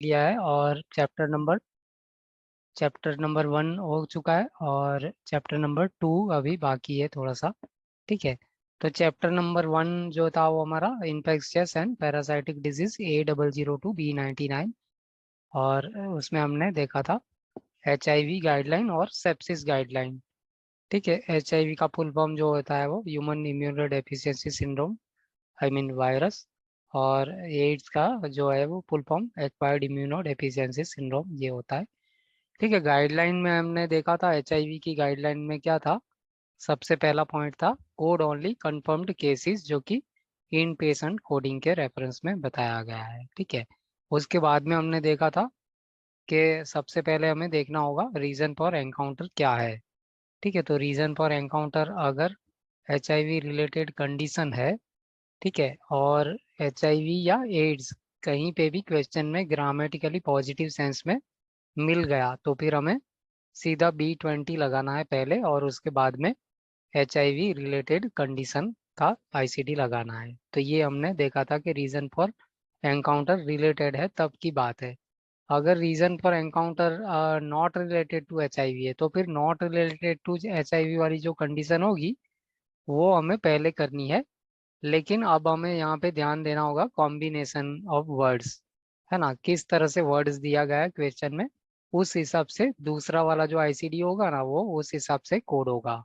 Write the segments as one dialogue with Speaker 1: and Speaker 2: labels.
Speaker 1: लिया है और चैप्टर नंबर 1 हो चुका है और चैप्टर नंबर 2 अभी बाकी है थोड़ा सा। ठीक है, तो चैप्टर नंबर 1 जो था वो हमारा infectious and parasitic disease A002B99 और उसमें हमने देखा था HIV गाइडलाइन और सेप्सिस गाइडलाइन। ठीक है, HIV का फुल फॉर्म जो होता है वो human immuno deficiency syndrome, I mean virus. और एड्स का जो है वो full form acquired immuno deficiency syndrome ये होता है। ठीक है, गाइडलाइन में हमने देखा था HIV की गाइडलाइन में क्या था। सबसे पहला पॉइंट था कोड ओनली कंफर्म्ड केसेस, जो कि इन पेशेंट कोडिंग के रेफरेंस में बताया गया है। ठीक है, उसके बाद में हमने देखा था कि सबसे पहले हमें देखना होगा रीजन फॉर एनकाउंटर क्या है। ठीक है, तो रीजन फॉर एनकाउंटर अगर HIV रिलेटेड कंडीशन है, ठीक है, और HIV या एड्स कहीं पे भी क्वेश्चन में ग्रामेटिकली पॉजिटिव सेंस में मिल गया तो फिर हमें सीधा B20 लगाना है पहले और उसके बाद में HIV रिलेटेड कंडीशन का ICD लगाना है। तो ये हमने देखा था कि रीजन फॉर एनकाउंटर रिलेटेड है तब की बात है। अगर reason for encounter not related to HIV है तो फिर नॉट रिलेटेड टू HIV वाली जो कंडीशन होगी वो हमें पहले करनी है। लेकिन अब हमें यहाँ पे ध्यान देना होगा कॉम्बिनेशन ऑफ वर्ड्स, है ना, किस तरह से वर्ड्स दिया गया है क्वेश्चन में, उस हिसाब से दूसरा वाला जो ICD होगा ना वो उस हिसाब से कोड होगा।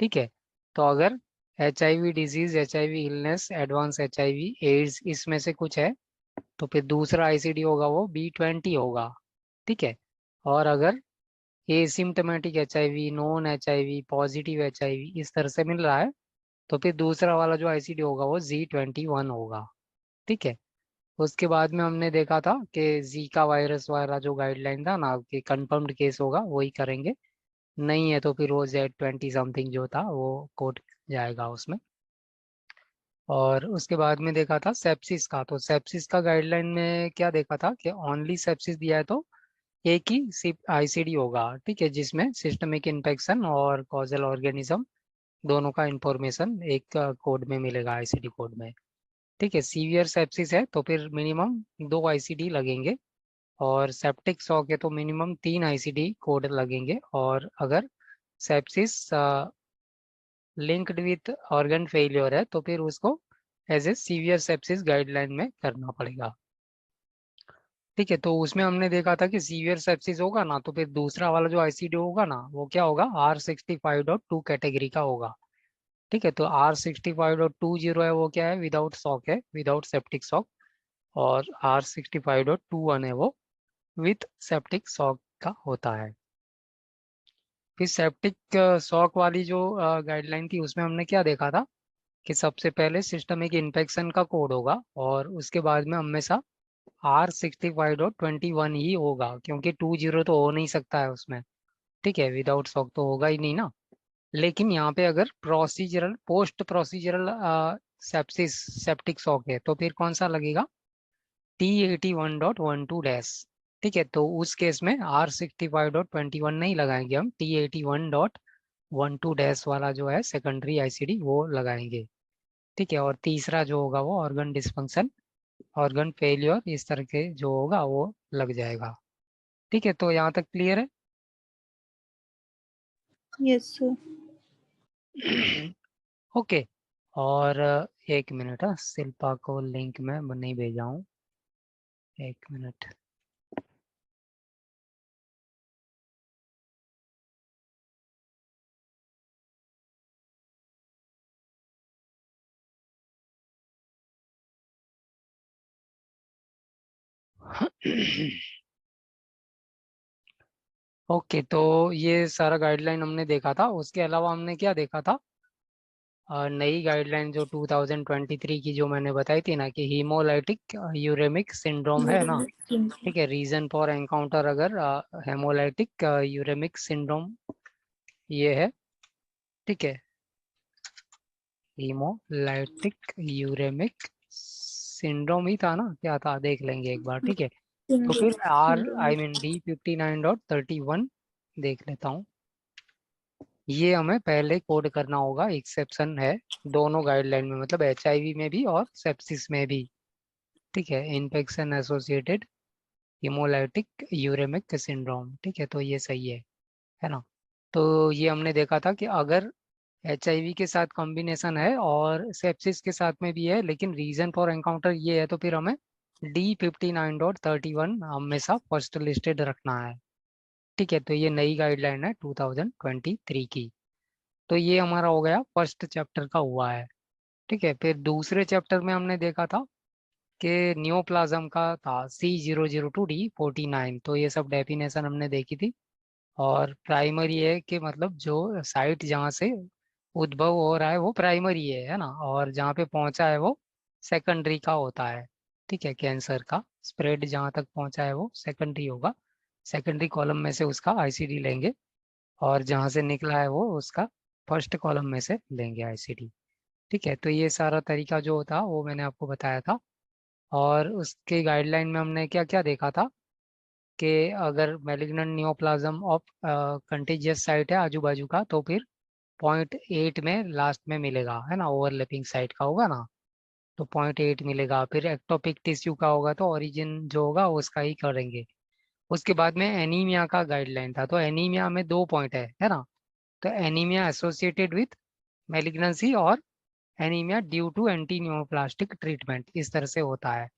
Speaker 1: ठीक है, तो अगर HIV disease, HIV illness, advance HIV AIDS इसमें से कुछ है तो फिर दूसरा ICD होगा वो B20 होगा। ठीक है, और अगर asymptomatic HIV, non HIV, positive HIV इस तरह से मिल रहा है तो फिर दूसरा वाला जो ICD होगा वो Z21 होगा। ठीक है, उसके बाद में हमने देखा था कि जीका वायरस वाला जो गाइडलाइन था ना कि कंफर्म्ड केस होगा वही करेंगे, नहीं है तो फिर वो Z20 समथिंग जो था वो कोड जाएगा उसमें। और उसके बाद में देखा था सेप्सिस का, तो सेप्सिस का गाइडलाइन में क्या देखा था कि ओनली सेप्सिस दिया है तो एक ही सिर्फ ICD होगा। ठीक है, जिसमें सिस्टमिक इन्फेक्शन और कॉजल ऑर्गेनिज्म दोनों का इंफॉर्मेशन एक कोड में मिलेगा, ICD कोड में। ठीक है, सीवियर सेप्सिस है तो फिर मिनिमम 2 ICD लगेंगे और सेप्टिक शॉक है तो मिनिमम 3 ICD कोड लगेंगे। और अगर sepsis linked with organ failure है तो फिर उसको as a severe sepsis guideline में करना पड़ेगा। ठीक है, तो उसमें हमने देखा था कि सीवियर सेप्सिस होगा ना तो फिर दूसरा वाला जो ICD होगा ना वो क्या होगा, R65.2 कैटेगरी का होगा। ठीक है, तो R65.20 है वो क्या है, विदाउट शॉक है, विदाउट सेप्टिक शॉक। और R65.21 है वो विथ सेप्टिक शॉक का होता है। फिर सेप्टिक शॉक वाली जो गाइडलाइन थी उसमें हमने क्या देखा था कि सबसे पहले सिस्टमिक इन्फेक्शन का कोड होगा और उसके बाद में हमेशा R65.21 ही होगा, क्योंकि 20 तो हो नहीं सकता है उसमें। ठीक है, विदाउट शॉक तो होगा ही नहीं ना। लेकिन यहाँ पे अगर procedural, post procedural sepsis, septic shock है तो फिर कौन सा लगेगा, T81.12 डैश। ठीक है, तो उस केस में R65.21 नहीं लगाएंगे, हम T81.12 डैश वाला जो है सेकेंडरी ICD वो लगाएंगे। ठीक है, और तीसरा जो होगा वो ऑर्गन डिस्फंक्शन, ऑर्गन फेलियर इस तरह के जो होगा वो लग जाएगा। ठीक है, तो यहाँ तक क्लियर है।
Speaker 2: Yes sir.
Speaker 1: ओके, और एक मिनट, शिल्पा को लिंक में नहीं भेजा हूँ, एक मिनट। ओके, तो ये सारा गाइडलाइन हमने देखा था। उसके अलावा हमने क्या देखा था, नई गाइडलाइन जो 2023 की जो मैंने बताई थी ना कि हीमोलाइटिक यूरेमिक सिंड्रोम है ना। ठीक है, रीजन फॉर एनकाउंटर अगर हेमोलाइटिक यूरेमिक सिंड्रोम ये है। ठीक है, हीमोलाइटिक यूरेमिक सिंड्रोम ही था ना, क्या था देख लेंगे एक बार। ठीक है, तो फिर D59.31 देख लेता हूँ। ये हमें पहले कोड करना होगा, एक्सेप्शन है दोनों गाइडलाइन में, मतलब HIV में भी और सेप्सिस में भी। ठीक है, infection associated haemolytic uraemic syndrome. ठीक है, तो ये सही है ना। तो ये हमने देखा था कि अगर HIV के साथ कॉम्बिनेशन है और सेप्सिस के साथ में भी है, लेकिन रीजन फॉर एनकाउंटर ये है, तो फिर हमें D59.31 हमेशा फर्स्ट लिस्टेड रखना है। ठीक है, तो ये नई गाइडलाइन है 2023 की। तो ये हमारा हो गया फर्स्ट चैप्टर का हुआ है। ठीक है, फिर दूसरे चैप्टर में हमने देखा था कि नियोप्लाज्म का था C002D49। तो ये सब डेफिनेशन हमने देखी थी। और प्राइमरी है कि मतलब जो साइट जहाँ से उद्भव हो रहा है वो प्राइमरी है ना, और जहाँ पे पहुंचा है वो सेकेंडरी का होता है। ठीक है, कैंसर का स्प्रेड जहाँ तक पहुंचा है वो सेकेंडरी होगा। सेकेंडरी कॉलम में से उसका ICD लेंगे, और जहाँ से निकला है वो उसका फर्स्ट कॉलम में से लेंगे ICD। ठीक है, तो ये सारा तरीका जो था वो मैंने आपको बताया था। और उसके गाइडलाइन में हमने क्या क्या देखा था कि अगर malignant neoplasm of contagious site है आजू बाजू का, तो फिर 0.8 में लास्ट में मिलेगा, है ना, ओवरलैपिंग साइट का होगा ना, तो 0.8 मिलेगा। फिर एक्टोपिक टिश्यू का होगा तो ओरिजिन जो होगा उसका ही करेंगे। उसके बाद में एनीमिया का गाइडलाइन था, तो एनीमिया में 2 पॉइंट है ना। तो एनीमिया एसोसिएटेड विथ मैलिग्नेंसी और anaemia due to anti neuroplastic treatment, इस तरह से होता है।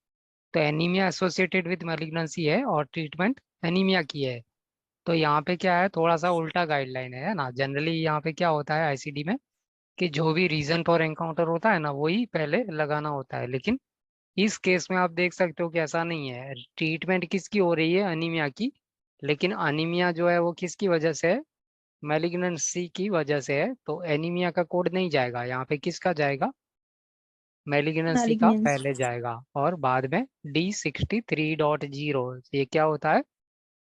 Speaker 1: तो एनीमिया एसोसिएटेड विथ मैलिग्नेंसी है और ट्रीटमेंट एनीमिया की है। तो यहाँ पे क्या है, थोड़ा सा उल्टा गाइडलाइन है ना। जनरली यहाँ पे क्या होता है ICD में कि जो भी रीजन फॉर एनकाउंटर होता है ना वही पहले लगाना होता है, लेकिन इस केस में आप देख सकते हो कि ऐसा नहीं है। ट्रीटमेंट किसकी हो रही है, अनीमिया की, लेकिन अनीमिया जो है वो किसकी वजह से है, मैलिग्नेंसी की वजह से है। तो एनीमिया का कोड नहीं जाएगा यहाँ पे, किसका जाएगा, मैलिग्नेंसी का
Speaker 2: मैलिग्नेंस।
Speaker 1: पहले जाएगा, और बाद में D63.0। ये क्या होता है,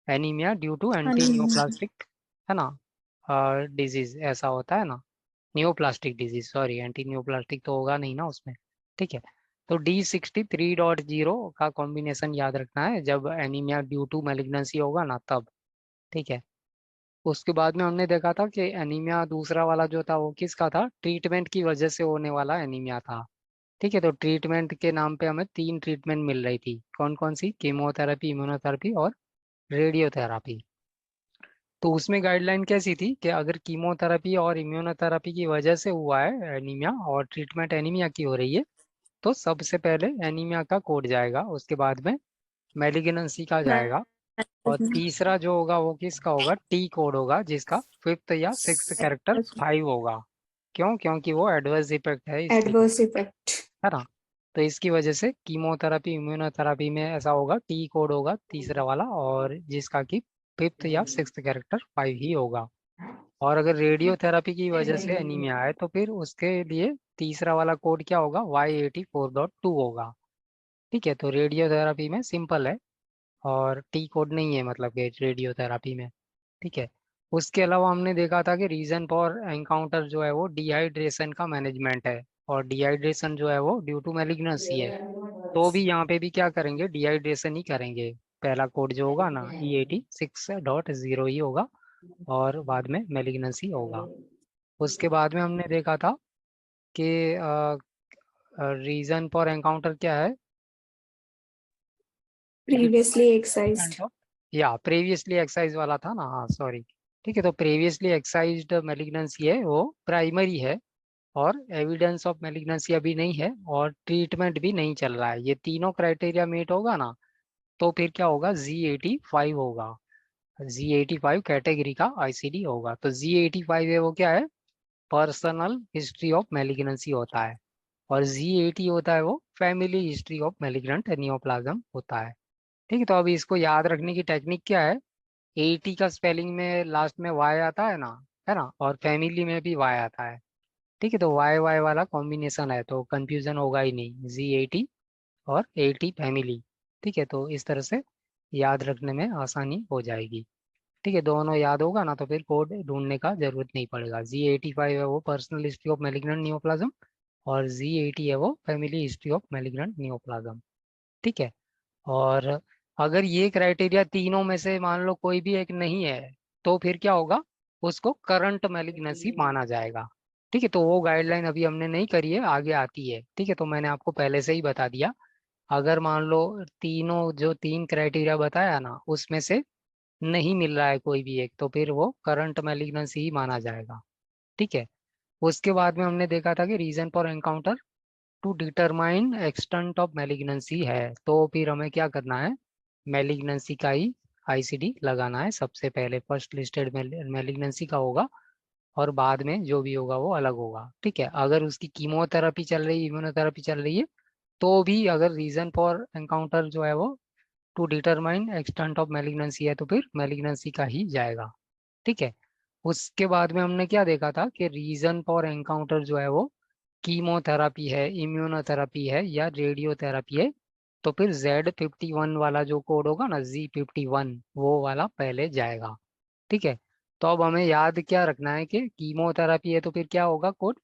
Speaker 1: anaemia due to anti
Speaker 2: anaemia.
Speaker 1: Neoplastic, है ना, डिजीज ऐसा होता है ना, neoplastic disease, sorry anti neoplastic तो होगा नहीं ना उसमें। ठीक है, तो D63.0 का कॉम्बिनेशन याद रखना है जब एनीमिया ड्यू टू मैलिग्नेंसी होगा ना तब। ठीक है, उसके बाद में हमने देखा था कि एनीमिया दूसरा वाला जो था वो किसका था, ट्रीटमेंट की वजह से होने वाला एनीमिया था। ठीक है, तो ट्रीटमेंट के नाम पे हमें 3 ट्रीटमेंट मिल रही थी, कौन कौन सी, कीमोथेरेपी, इम्यूनोथेरेपी और रेडियोथेरापी। तो उसमें गाइडलाइन कैसी थी कि अगर कीमोथेरेपी और इम्यूनोथेरेपी की वजह से हुआ है एनीमिया और ट्रीटमेंट एनीमिया की हो रही है, तो सबसे पहले एनीमिया का कोड जाएगा, उसके बाद में मैलिग्नेंसी का जाएगा, और तीसरा जो होगा वो किसका होगा, T कोड होगा, जिसका फिफ्थ या सिक्स्थ कैरेक्टर 5 होगा। क्यों, क्योंकि वो एडवर्स इफेक्ट है इसलिए,
Speaker 2: एडवर्स इफेक्ट।
Speaker 1: है ना। तो इसकी वजह से कीमोथेरेपी इम्यूनोथेरेपी में ऐसा होगा, T कोड होगा तीसरा वाला, और जिसका कि फिफ्थ या सिक्स्थ कैरेक्टर 5 ही होगा। और अगर रेडियोथेरेपी की वजह से एनीमिया है तो फिर उसके लिए तीसरा वाला कोड क्या होगा, Y84.2 होगा। ठीक है, तो रेडियोथेरेपी में सिंपल है, और T कोड नहीं है मतलब कि रेडियोथेरेपी में। ठीक है, उसके अलावा हमने देखा था कि रीजन फॉर एनकाउंटर जो है वो डिहाइड्रेशन का मैनेजमेंट है, और डिहाइड्रेशन जो है वो ड्यू टू मैलिग्नेंसी है। तो भी यहाँ पे भी क्या करेंगे, डिहाइड्रेशन ही करेंगे। पहला कोड जो होगा ना E86.0 ही होगा, और बाद में मैलिग्नेंसी होगा। उसके बाद में हमने देखा था कि रीजन फॉर एनकाउंटर क्या है,
Speaker 2: प्रीवियसली एक्साइज्ड।
Speaker 1: या प्रीवियसली एक्साइज वाला था ना, हाँ सॉरी। ठीक है, तो प्रीवियसली एक्साइज्ड मैलिग्नेंसी है वो प्राइमरी है, और एविडेंस ऑफ मैलिग्नेंसी अभी नहीं है, और ट्रीटमेंट भी नहीं चल रहा है। ये तीनों क्राइटेरिया मीट होगा ना, तो फिर क्या होगा, Z85 होगा। Z85 कैटेगरी का ICD होगा। तो Z85 है वो क्या है, पर्सनल हिस्ट्री ऑफ मैलिग्नेंसी होता है, और Z80 होता है वो family history of malignant neoplasm होता है। ठीक है, तो अभी इसको याद रखने की टेक्निक क्या है, 80 का स्पेलिंग में लास्ट में Y आता है ना, और फैमिली में भी Y आता है। ठीक है, तो Y वाला कॉम्बिनेशन है, तो कंफ्यूजन होगा ही नहीं, Z80 और 80 फैमिली। ठीक है, तो इस तरह से याद रखने में आसानी हो जाएगी। ठीक है, दोनों याद होगा ना तो फिर कोड ढूंढने का जरूरत नहीं पड़ेगा। Z85 है वो personal history of malignant neoplasm, और Z80 है वो family history of malignant neoplasm. ठीक है, और अगर ये क्राइटेरिया तीनों में से मान लो कोई भी एक नहीं है, तो फिर क्या होगा, उसको करंट मैलिग्नेंसी माना जाएगा। ठीक है, तो वो गाइडलाइन अभी हमने नहीं करी है, आगे आती है। ठीक है, तो मैंने आपको पहले से ही बता दिया। अगर मान लो तीनों जो तीन क्राइटेरिया बताया ना उसमें से नहीं मिल रहा है कोई भी एक, तो फिर वो करंट मैलिग्नेंसी ही माना जाएगा। ठीक है। उसके बाद में हमने देखा था कि reason for encounter to determine extent of malignancy है, तो फिर हमें क्या करना है, मैलिग्नेंसी का ही आईसीडी लगाना है सबसे पहले। फर्स्ट लिस्टेड मैलिग्नेंसी का होगा और बाद में जो भी होगा वो अलग होगा। ठीक है। अगर उसकी कीमोथेरेपी चल रही है, इम्यूनोथेरेपी चल रही है, तो भी अगर रीजन फॉर एनकाउंटर जो है वो to determine extent of malignancy है, तो फिर मैलिग्नेंसी का ही जाएगा। ठीक है। उसके बाद में हमने क्या देखा था कि रीजन फॉर एनकाउंटर जो है वो कीमोथेरापी है, इम्यूनोथेरापी है या रेडियोथेरापी है, तो फिर Z51 वाला जो कोड होगा ना, Z51, वो वाला पहले जाएगा। ठीक है। तो अब हमें याद क्या रखना है कि कीमोथेरापी है तो फिर क्या होगा कोड,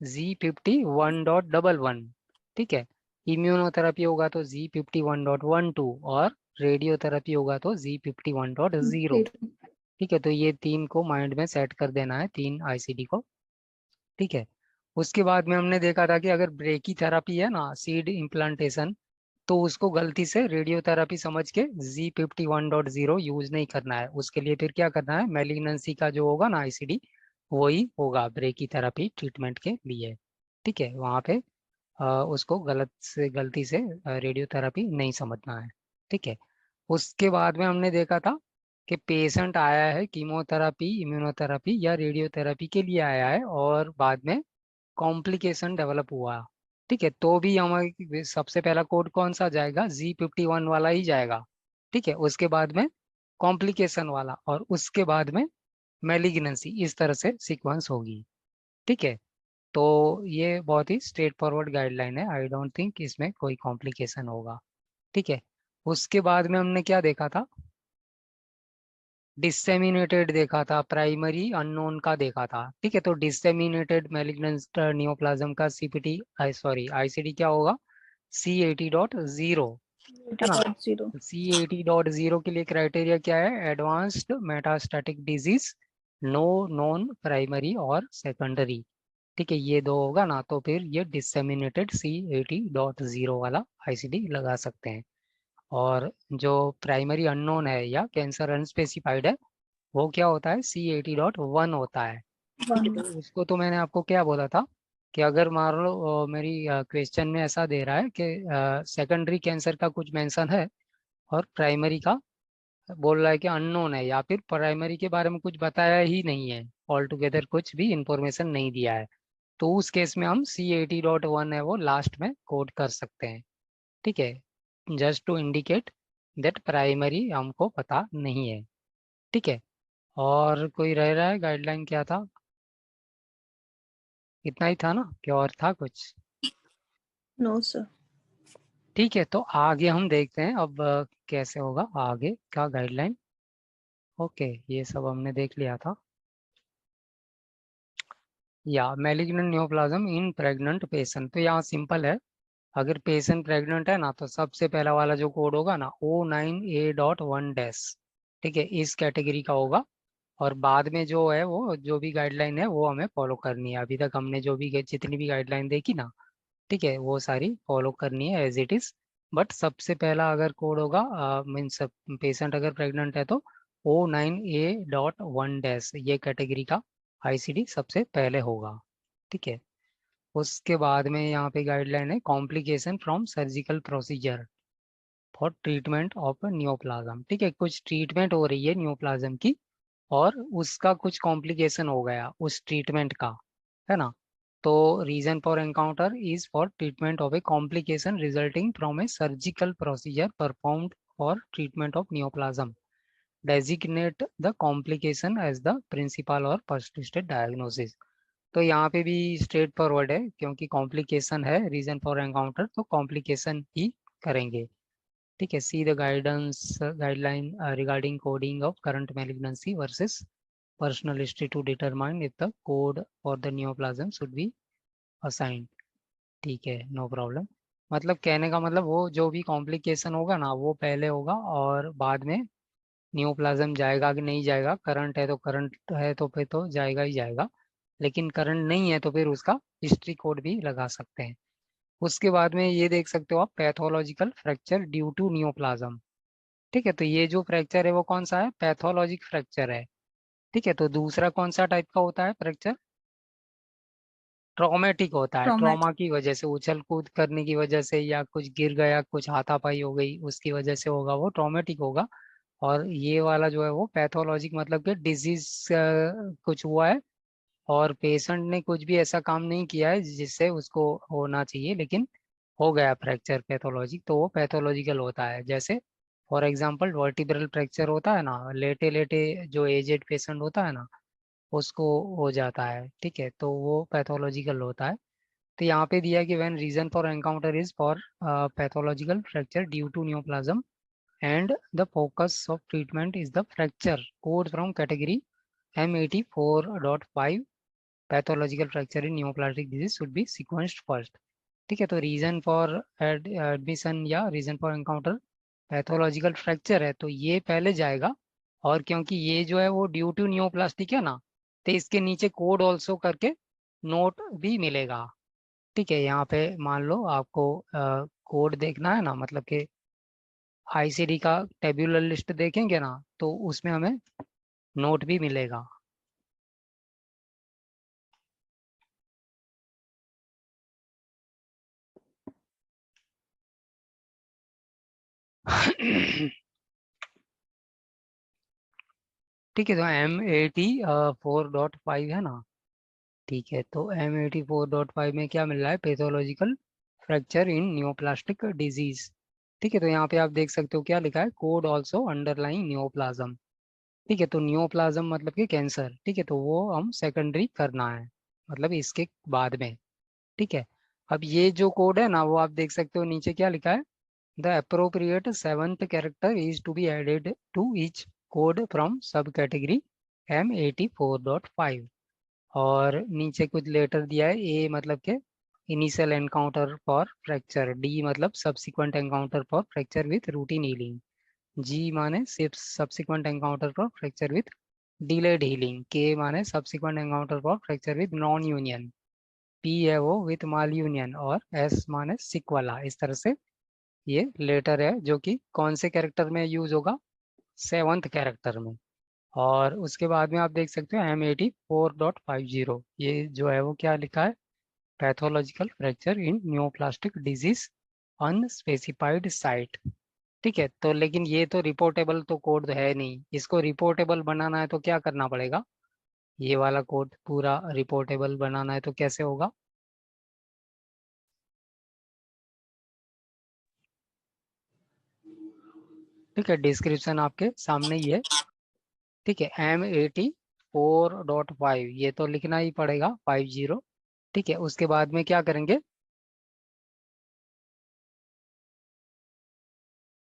Speaker 1: Z51.11। ठीक है। इम्यूनोथेरेपी होगा तो Z51.12 और रेडियोथेरेपी होगा तो Z51.0।
Speaker 2: फिर
Speaker 1: ठीक है। तो ये तीन को माइंड में सेट कर देना है, तीन आईसीडी को। ठीक है। उसके बाद में हमने देखा था कि अगर ब्रेकी थेरापी है ना, सीड इम्प्लांटेशन, तो उसको गलती से रेडियोथेरापी समझ के Z51.0 यूज नहीं करना है। उसके लिए फिर क्या करना है, मैलिग्नेंसी का जो होगा ना आईसीडी, वही होगा ब्रेकी थेरापी ट्रीटमेंट के लिए। ठीक है। वहाँ पे उसको गलती से रेडियोथेरापी नहीं समझना है। ठीक है। उसके बाद में हमने देखा था कि पेशेंट आया है कीमोथेरापी, इम्यूनोथेरापी या रेडियोथेरापी के लिए आया है और बाद में कॉम्प्लिकेशन डेवलप हुआ। ठीक है। तो भी हमारे सबसे पहला कोड कौन सा जाएगा, Z51 वाला ही जाएगा। ठीक है। उसके बाद में कॉम्प्लिकेशन वाला और उसके बाद में मैलिग्नेंसी, इस तरह से सीक्वेंस होगी। ठीक है। तो ये बहुत ही स्ट्रेट फॉरवर्ड गाइडलाइन है, आई डोंट थिंक इसमें कोई कॉम्प्लिकेशन होगा। ठीक है। उसके बाद में हमने क्या देखा था, डिसेमिनेटेड देखा था, प्राइमरी अननोन का देखा था। ठीक है। तो डिसेमिनेटेड मैलिग्नेंट नियोप्लाज्म का सीपीटी, सॉरी आईसीडी क्या होगा, C80.0। है ना।
Speaker 2: 0.
Speaker 1: C80.0 के लिए क्राइटेरिया क्या है, advanced metastatic disease, no non primary और सेकेंडरी। ठीक है। ये दो होगा ना, तो फिर ये डिसेमिनेटेड C80.0 वाला आईसीडी लगा सकते हैं। और जो प्राइमरी अननोन है या कैंसर अनस्पेसिफाइड है, वो क्या होता है, C80.1 होता है। ठीक है। तो
Speaker 2: 1.
Speaker 1: उसको तो मैंने आपको क्या बोला था कि अगर मान लो मेरी क्वेश्चन में ऐसा दे रहा है कि सेकेंडरी कैंसर का कुछ मेंशन है और प्राइमरी का बोल रहा है कि अननोन है, या फिर प्राइमरी के बारे में कुछ बताया ही नहीं है, ऑल टुगेदर कुछ भी इंफॉर्मेशन नहीं दिया है, तो उस केस में हम C80.1 है वो लास्ट में कोड कर सकते हैं। ठीक है। Just to indicate that primary हमको पता नहीं है। ठीक है। और कोई रह रहा है, गाइडलाइन क्या था, इतना ही था ना, क्या और था कुछ।
Speaker 2: No, sir.
Speaker 1: ठीक है। तो आगे हम देखते हैं अब कैसे होगा आगे का गाइडलाइन। ओके, ये सब हमने देख लिया था। या मैलिग्नेंट नियोप्लाज्म इन प्रेग्नेंट पेशेंट, तो यहाँ सिंपल है। अगर पेशेंट प्रेग्नेंट है ना, तो सबसे पहला वाला जो कोड होगा ना, O9A.1 ठीक है, इस कैटेगरी का होगा। और बाद में जो है वो जो भी गाइडलाइन है वो हमें फॉलो करनी है। अभी तक हमने जो भी जितनी भी गाइडलाइन देखी ना, ठीक है, वो सारी फॉलो करनी है एज इट इज। बट सबसे पहला अगर कोड होगा, मीन्स पेशेंट अगर प्रेग्नेंट है तो O9A.1 ये कैटेगरी का आईसीडी सबसे पहले होगा। ठीक है। उसके बाद में यहाँ पे गाइडलाइन है, complication from surgical procedure for treatment of neoplasm. ठीक है, कुछ ट्रीटमेंट हो रही है नियोप्लाज्म की और उसका कुछ कॉम्प्लिकेशन हो गया उस ट्रीटमेंट का, है ना। तो reason for encounter is for treatment of a complication resulting from a surgical procedure performed for treatment of neoplasm, designate the complication as the principal और फर्स्ट स्टेज डायग्नोसिस। तो यहाँ पे भी स्ट्रेट फॉरवर्ड है, क्योंकि कॉम्प्लिकेशन है reason for encounter, तो complication ही करेंगे। ठीक है। See the guidance guideline regarding coding of current malignancy versus personal history to determine if the code for the neoplasm should be assigned. ठीक है, नो प्रॉब्लम। मतलब कहने का मतलब वो जो भी कॉम्प्लिकेशन होगा ना वो पहले होगा और बाद में नियोप्लाज्म जाएगा कि नहीं जाएगा, करंट है तो करंट है तो फिर तो जाएगा ही जाएगा, लेकिन करंट नहीं है तो फिर उसका हिस्ट्री कोड भी लगा सकते हैं। उसके बाद में ये देख सकते हो आप, pathological fracture due to neoplasm. ठीक है, तो ये जो फ्रैक्चर है वो कौन सा है, पैथोलॉजिक फ्रैक्चर है। ठीक है, तो दूसरा कौन सा टाइप का होता है फ्रैक्चर, ट्रॉमेटिक होता है,
Speaker 2: Traumatic.
Speaker 1: ट्रॉमा की वजह से, उछल कूद करने की वजह से, या कुछ गिर गया, कुछ हाथापाई हो गई उसकी वजह से होगा, वो ट्रॉमेटिक होगा। और ये वाला जो है वो पैथोलॉजिक, मतलब कि डिजीज कुछ हुआ है और पेशेंट ने कुछ भी ऐसा काम नहीं किया है जिससे उसको होना चाहिए, लेकिन हो गया फ्रैक्चर पैथोलॉजिक, तो वो पैथोलॉजिकल होता है। जैसे फॉर एग्जांपल वर्टिब्रल फ्रैक्चर होता है ना, लेटे लेटे जो एजेड पेशेंट होता है ना, उसको हो जाता है। ठीक है, तो वो पैथोलॉजिकल होता है। तो यहाँ पे दिया है कि when reason for encounter is for pathological fracture due to neoplasm and the focus of treatment is the fracture code from category M84.5, pathological fracture in neoplastic disease should be sequenced first. ठीक है, तो reason for admission या reason for encounter pathological fracture है, तो ये पहले जाएगा। और क्योंकि ये जो है वो ड्यू टू नियोप्लास्टिक है ना, तो इसके नीचे कोड ऑल्सो करके नोट भी मिलेगा। ठीक है, यहाँ पे मान लो आपको कोड देखना है ना, मतलब कि आईसीडी का टेब्यूलर लिस्ट देखेंगे ना, तो उसमें हमें नोट भी मिलेगा। ठीक है, तो M84.5 है ना। ठीक है, तो M84.5 में क्या मिल रहा है, pathological fracture in neoplastic disease. ठीक है, तो यहाँ पे आप देख सकते हो क्या लिखा है, कोड ऑल्सो अंडरलाइंग नियोप्लाज्म। ठीक है, तो नियोप्लाज्म मतलब कि कैंसर। ठीक है, तो वो हम सेकेंडरी करना है, मतलब इसके बाद में। ठीक है, अब ये जो कोड है ना, वो आप देख सकते हो नीचे क्या लिखा है, the appropriate seventh character is to be added to each code from sub category M84.5। और नीचे कुछ लेटर दिया है, ए मतलब के initial encounter for fracture, D मतलब subsequent encounter for fracture with routine healing, G माने subsequent encounter for fracture with delayed healing, K माने subsequent encounter for fracture with non union, P है वो with malunion, और S माने sequela. इस तरह से ये लेटर है जो कि कौन से कैरेक्टर में यूज होगा, सेवंथ कैरेक्टर में। और उसके बाद में आप देख सकते हो M84.50, ये जो है वो क्या लिखा है, पैथोलॉजिकल फ्रैक्चर इन न्यूप्लास्टिक डिजीज अनस्पेसिफाइड साइट। ठीक है, तो लेकिन ये तो रिपोर्टेबल तो कोड है नहीं, इसको रिपोर्टेबल बनाना है तो क्या करना पड़ेगा, ये वाला कोड पूरा रिपोर्टेबल बनाना है तो कैसे होगा। ठीक है, डिस्क्रिप्शन आपके सामने ही है। ठीक है, M84.5 ये तो लिखना ही पड़ेगा, 50। ठीक है, उसके बाद में क्या करेंगे,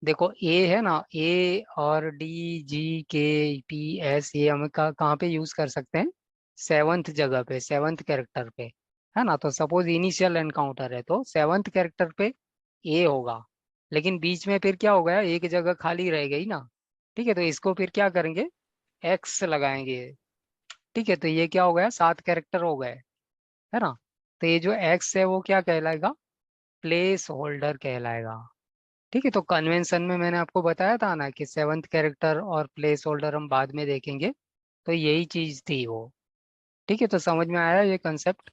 Speaker 1: देखो ए है ना, ए और डी, जी, के, पी, एस, ये हम कहाँ पे यूज कर सकते हैं, सेवंथ जगह पे, सेवंथ कैरेक्टर पे, है ना। तो सपोज इनिशियल एनकाउंटर है तो सेवंथ कैरेक्टर पे ए होगा, लेकिन बीच में फिर क्या हो गया, एक जगह खाली रह गई ना। ठीक है, तो इसको फिर क्या करेंगे, एक्स लगाएंगे। ठीक है, तो ये क्या हो गया, 7 कैरेक्टर हो गए, है ना। तो ये जो एक्स है वो क्या कहलाएगा, प्लेस होल्डर कहलाएगा। ठीक है, तो कन्वेंशन में मैंने आपको बताया था ना कि सेवंथ कैरेक्टर और प्लेस होल्डर हम बाद में देखेंगे, तो यही चीज थी वो। ठीक है, तो समझ में आया ये कंसेप्ट,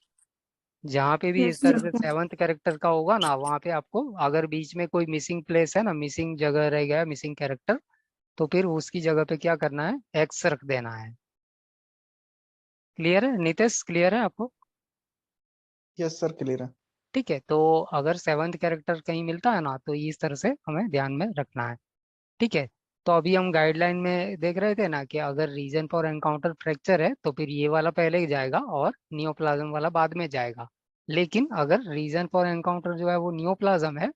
Speaker 1: जहाँ पे भी इस
Speaker 2: Yes,
Speaker 1: तरह
Speaker 2: sir.
Speaker 1: से सेवंथ कैरेक्टर का होगा ना, वहाँ पे आपको अगर बीच में कोई मिसिंग प्लेस है ना, मिसिंग जगह रह गया, मिसिंग कैरेक्टर, तो फिर उसकी जगह पे क्या करना है, एक्स रख देना है। क्लियर है नितेश, क्लियर है आपको।
Speaker 3: यस सर, क्लियर है।
Speaker 1: ठीक है, तो अगर सेवंथ कैरेक्टर कहीं मिलता है ना, तो इस तरह से हमें ध्यान में रखना है। ठीक है, तो अभी हम गाइडलाइन में देख रहे थे ना कि अगर रीजन फॉर एनकाउंटर फ्रैक्चर है तो फिर ये वाला पहले जाएगा और नियोप्लाज्म वाला बाद में जाएगा। लेकिन अगर रीजन फॉर एनकाउंटर जो है वो नियोप्लाज्म है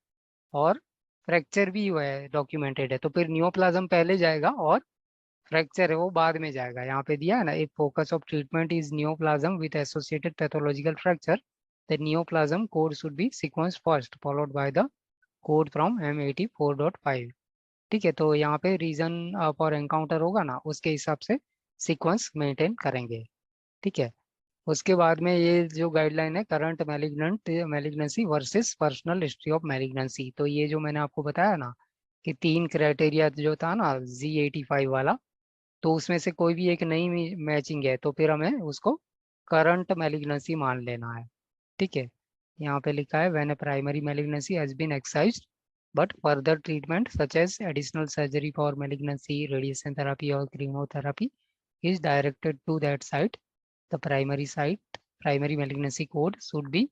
Speaker 1: और फ्रैक्चर भी हुआ है, डॉक्यूमेंटेड है, तो फिर नियोप्लाज्म पहले जाएगा और फ्रैक्चर है वो बाद में जाएगा। यहाँ पे दिया है ना, if focus of treatment is neoplasm with associated pathological fracture, the neoplasm code should be sequence first followed by the code from M84.5। ठीक है, तो यहाँ पे रीजन फॉर एनकाउंटर होगा ना, उसके हिसाब से सीक्वेंस मेंटेन करेंगे। ठीक है, उसके बाद में ये जो गाइडलाइन है current malignancy versus personal history of malignancy, तो ये जो मैंने आपको बताया ना कि 3 क्राइटेरिया जो था ना Z85 वाला, तो उसमें से कोई भी एक नई मैचिंग है तो फिर हमें उसको करंट मैलिग्नेंसी मान लेना है। ठीक है, यहाँ पे लिखा है when a primary malignancy has been excised but further treatment such as additional surgery for malignancy, radiation therapy और chemotherapy is directed to that site, the primary malignancy code should be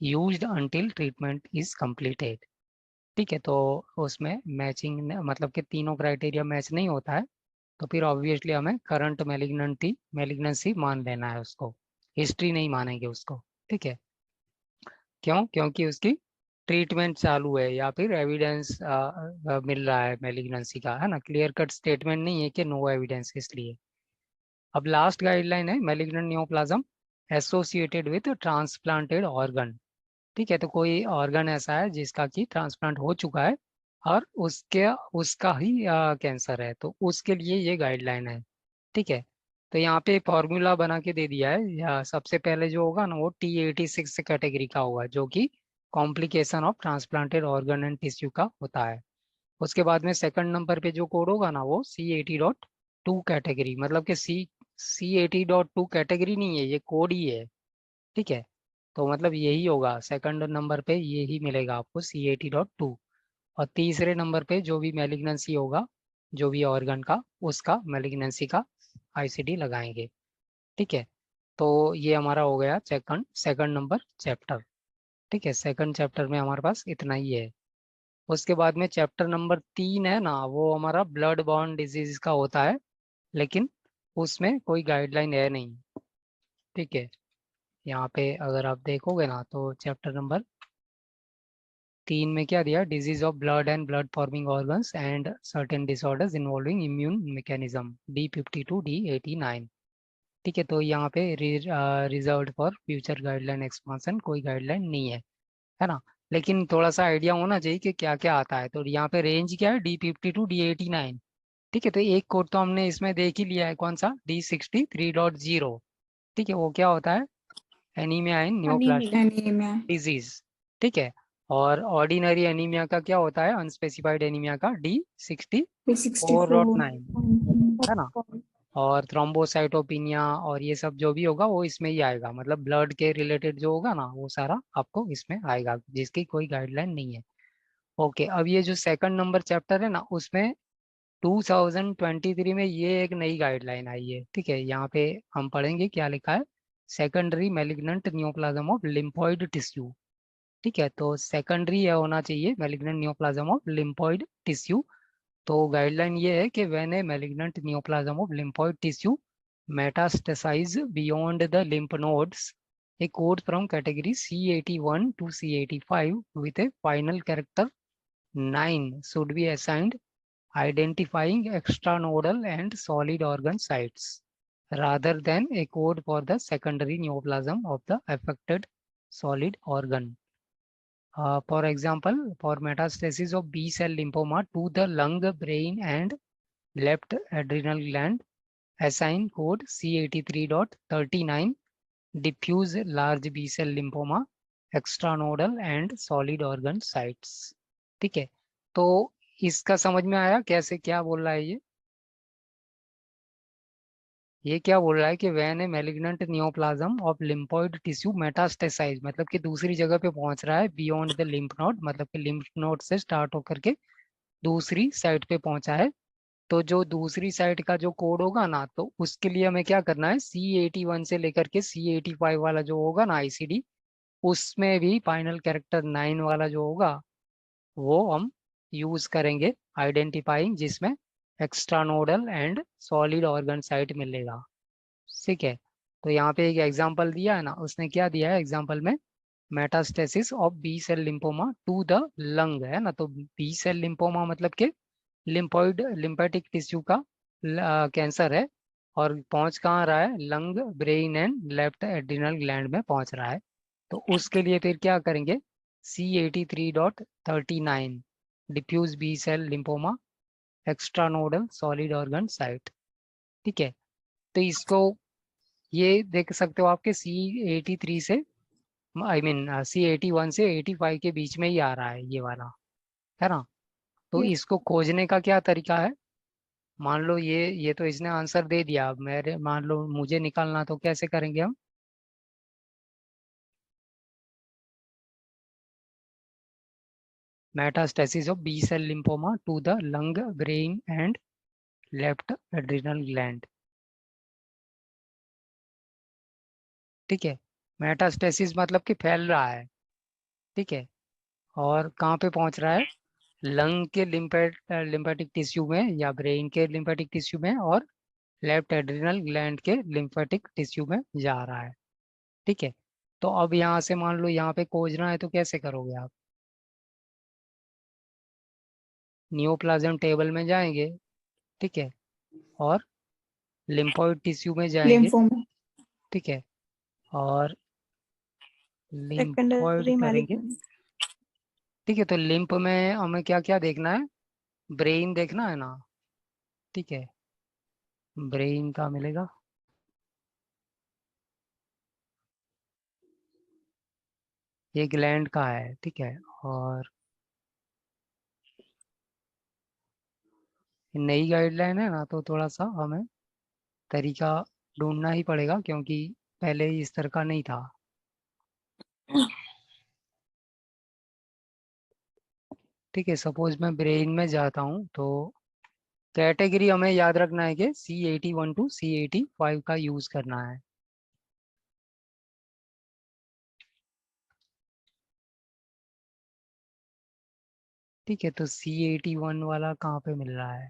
Speaker 1: used until treatment is completed। ठीक है, तो उसमें matching मतलब कि तीनों criteria match नहीं होता है तो फिर ऑब्वियसली हमें करंट मैलिग्नेंसी मान लेना है, उसको हिस्ट्री नहीं मानेंगे उसको। ठीक है, क्यों? क्योंकि उसकी ट्रीटमेंट चालू है या फिर एविडेंस मिल रहा है मैलिग्नेंसी का, है ना, क्लियर कट स्टेटमेंट नहीं है कि नो एविडेंस, इसलिए। अब लास्ट गाइडलाइन है malignant neoplasm associated with transplanted organ. ठीक है, तो कोई ऑर्गन ऐसा है जिसका कि ट्रांसप्लांट हो चुका है और उसका ही कैंसर है, तो उसके लिए ये गाइडलाइन है। ठीक है, तो यहाँ पे फॉर्मूला बना के दे दिया है, सबसे पहले जो होगा ना वो T86 कैटेगरी का होगा, जो कि complication of transplanted organ and tissue का होता है। उसके बाद में सेकंड नंबर पे जो कोड होगा ना वो C80.2 कैटेगरी, मतलब कि C80.2 कैटेगरी नहीं है, ये कोड ही है। ठीक है, तो मतलब यही होगा, सेकंड नंबर पे यही मिलेगा आपको C80.2। और तीसरे नंबर पे जो भी मैलिग्नेंसी होगा, जो भी ऑर्गन का, उसका मैलिग्नेंसी का आईसीडी लगाएंगे। ठीक है, तो ये हमारा हो गया सेकंड नंबर चैप्टर। ठीक है, सेकंड चैप्टर में हमारे पास इतना ही है। उसके बाद में चैप्टर नंबर 3 है ना, वो हमारा ब्लड बॉर्न डिजीज का होता है, लेकिन उसमें कोई गाइडलाइन है नहीं। ठीक है, यहाँ पे अगर आप देखोगे ना तो चैप्टर नंबर 3 में क्या दिया, disease of blood and blood forming organs and certain disorders involving immune mechanism D52 D89। ठीक है, तो यहाँ पे reserved for future guideline expansion, कोई गाइडलाइन नहीं है ना। लेकिन थोड़ा सा आइडिया होना चाहिए कि क्या क्या आता है। तो यहाँ पे रेंज क्या है, D52 D89। ठीक है, तो एक कोड तो हमने इसमें देख ही लिया है, कौन सा, D63.0। ठीक है, वो क्या होता है, एनीमिया इन न्यूप्लास्टिक
Speaker 2: Anemia.
Speaker 1: डिजीज। ठीक है, और ऑर्डिनरी एनीमिया का क्या होता है, अनस्पेसिफाइड एनीमिया का
Speaker 2: B64.
Speaker 1: D64.9, है ना। और थ्रोम्बोसाइटोपिनिया और ये सब जो भी होगा वो इसमें ही आएगा, मतलब ब्लड के रिलेटेड जो होगा ना वो सारा आपको इसमें आएगा, जिसकी कोई गाइडलाइन नहीं है। ओके, अब ये जो सेकंड नंबर चैप्टर है ना, उसमें 2023 में ये एक नई गाइडलाइन आई है। ठीक है, यहाँ पे हम पढ़ेंगे क्या लिखा है, secondary malignant neoplasm of lymphoid tissue. ठीक है, तो सेकेंडरी होना चाहिए malignant neoplasm of lymphoid tissue. तो गाइडलाइन ये है कि when a malignant neoplasm of lymphoid tissue metastasize beyond the lymph nodes, a code from category C81 to C85 with a final character 9 should be assigned, identifying extranodal and solid organ sites rather than a code for the secondary neoplasm of the affected solid organ। For example, for metastasis of B cell lymphoma to the lung, brain, and left adrenal gland, assign code C83.39, diffuse large B cell lymphoma, extranodal and solid organ sites। ठीक है, तो इसका समझ में आया कैसे, क्या बोल रहा है ये क्या बोल रहा है कि when a malignant neoplasm of lymphoid tissue metastasize, मतलब कि दूसरी जगह पे पहुंच रहा है, बियॉन्ड द लिम्फ नोड, मतलब कि लिम्फ नोड से स्टार्ट होकर के दूसरी साइड पे पहुंचा है, तो जो दूसरी साइड का जो कोड होगा ना, तो उसके लिए हमें क्या करना है, C81 से लेकर के C85 वाला जो होगा ना आईसीडी, उसमें भी फाइनल कैरेक्टर 9 वाला जो होगा वो हम यूज करेंगे, आइडेंटिफाइंग, जिसमें एक्स्ट्रानोडल एंड सॉलिड ऑर्गन साइट मिलेगा। ठीक है, तो यहाँ पे एक एग्जांपल दिया है ना, उसने क्या दिया है एग्जांपल में, metastasis of B cell lymphoma to the lung, है ना। तो बी सेल लिम्फोमा मतलब कि लिम्फेटिक टिश्यू का कैंसर है, और पहुंच कहाँ रहा है, lung, brain and left adrenal gland में पहुंच रहा है। तो उसके लिए फिर क्या करेंगे, C83.39, diffuse B cell lymphoma, extranodal solid organ site. ठीक है, तो इसको ये देख सकते हो आपके C83 से आई मीन C81 से 85 के बीच में ही आ रहा है ये वाला, है ना। तो
Speaker 2: Yes.
Speaker 1: इसको खोजने का क्या तरीका है? मान लो ये तो इसने आंसर दे दिया, अब मेरे मान लो मुझे निकालना, तो कैसे करेंगे हम? Metastasis of B cell lymphoma to the lung, brain and left adrenal gland. ठीक है, मेटास्टेसिस मतलब कि फैल रहा है। ठीक है, और कहाँ पे पहुंच रहा है? लंग के लिम्फेटिक टिश्यू में, या ब्रेन के लिम्फेटिक टिश्यू में, और लेफ्ट एड्रिनल ग्लैंड के लिम्फेटिक टिश्यू में जा रहा है। ठीक है, तो अब यहाँ से मान लो यहाँ पे खोजना है, तो कैसे करोगे आप? नियोप्लाज्म टेबल में जाएंगे, ठीक है, और लिम्फोइड टिश्यू में जाएंगे,
Speaker 2: Lymphoma.
Speaker 1: ठीक है, और लिम्फोइड
Speaker 2: Secondary
Speaker 1: करेंगे।
Speaker 2: malignant.
Speaker 1: ठीक है, तो लिम्फ में हमें क्या क्या देखना है? ब्रेन देखना है ना। ठीक है, ब्रेन का मिलेगा, ये ग्लैंड का है। ठीक है, और नई गाइडलाइन है ना, तो थोड़ा सा हमें तरीका ढूंढना ही पड़ेगा, क्योंकि पहले इस तरह का नहीं था। ठीक है, सपोज मैं ब्रेन में जाता हूँ, तो कैटेगरी हमें याद रखना है कि C81 टू C85 का यूज करना है। ठीक है, तो C81 वाला कहाँ पे मिल रहा है?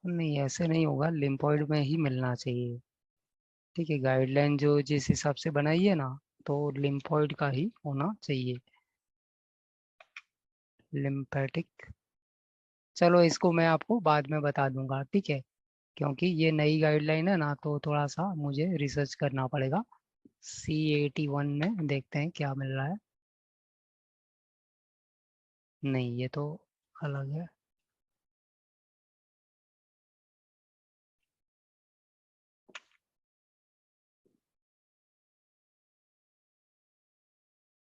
Speaker 1: नहीं, ऐसे नहीं होगा, लिम्फोइड में ही मिलना चाहिए। ठीक है, गाइडलाइन जो जिस हिसाब से बनाई है ना, तो लिम्फोइड का ही होना चाहिए। लिम्फेटिक, चलो इसको मैं आपको बाद में बता दूंगा। ठीक है, क्योंकि ये नई गाइडलाइन है ना, तो थोड़ा सा मुझे रिसर्च करना पड़ेगा। C81 में देखते हैं क्या मिल रहा है। नहीं, ये तो अलग है।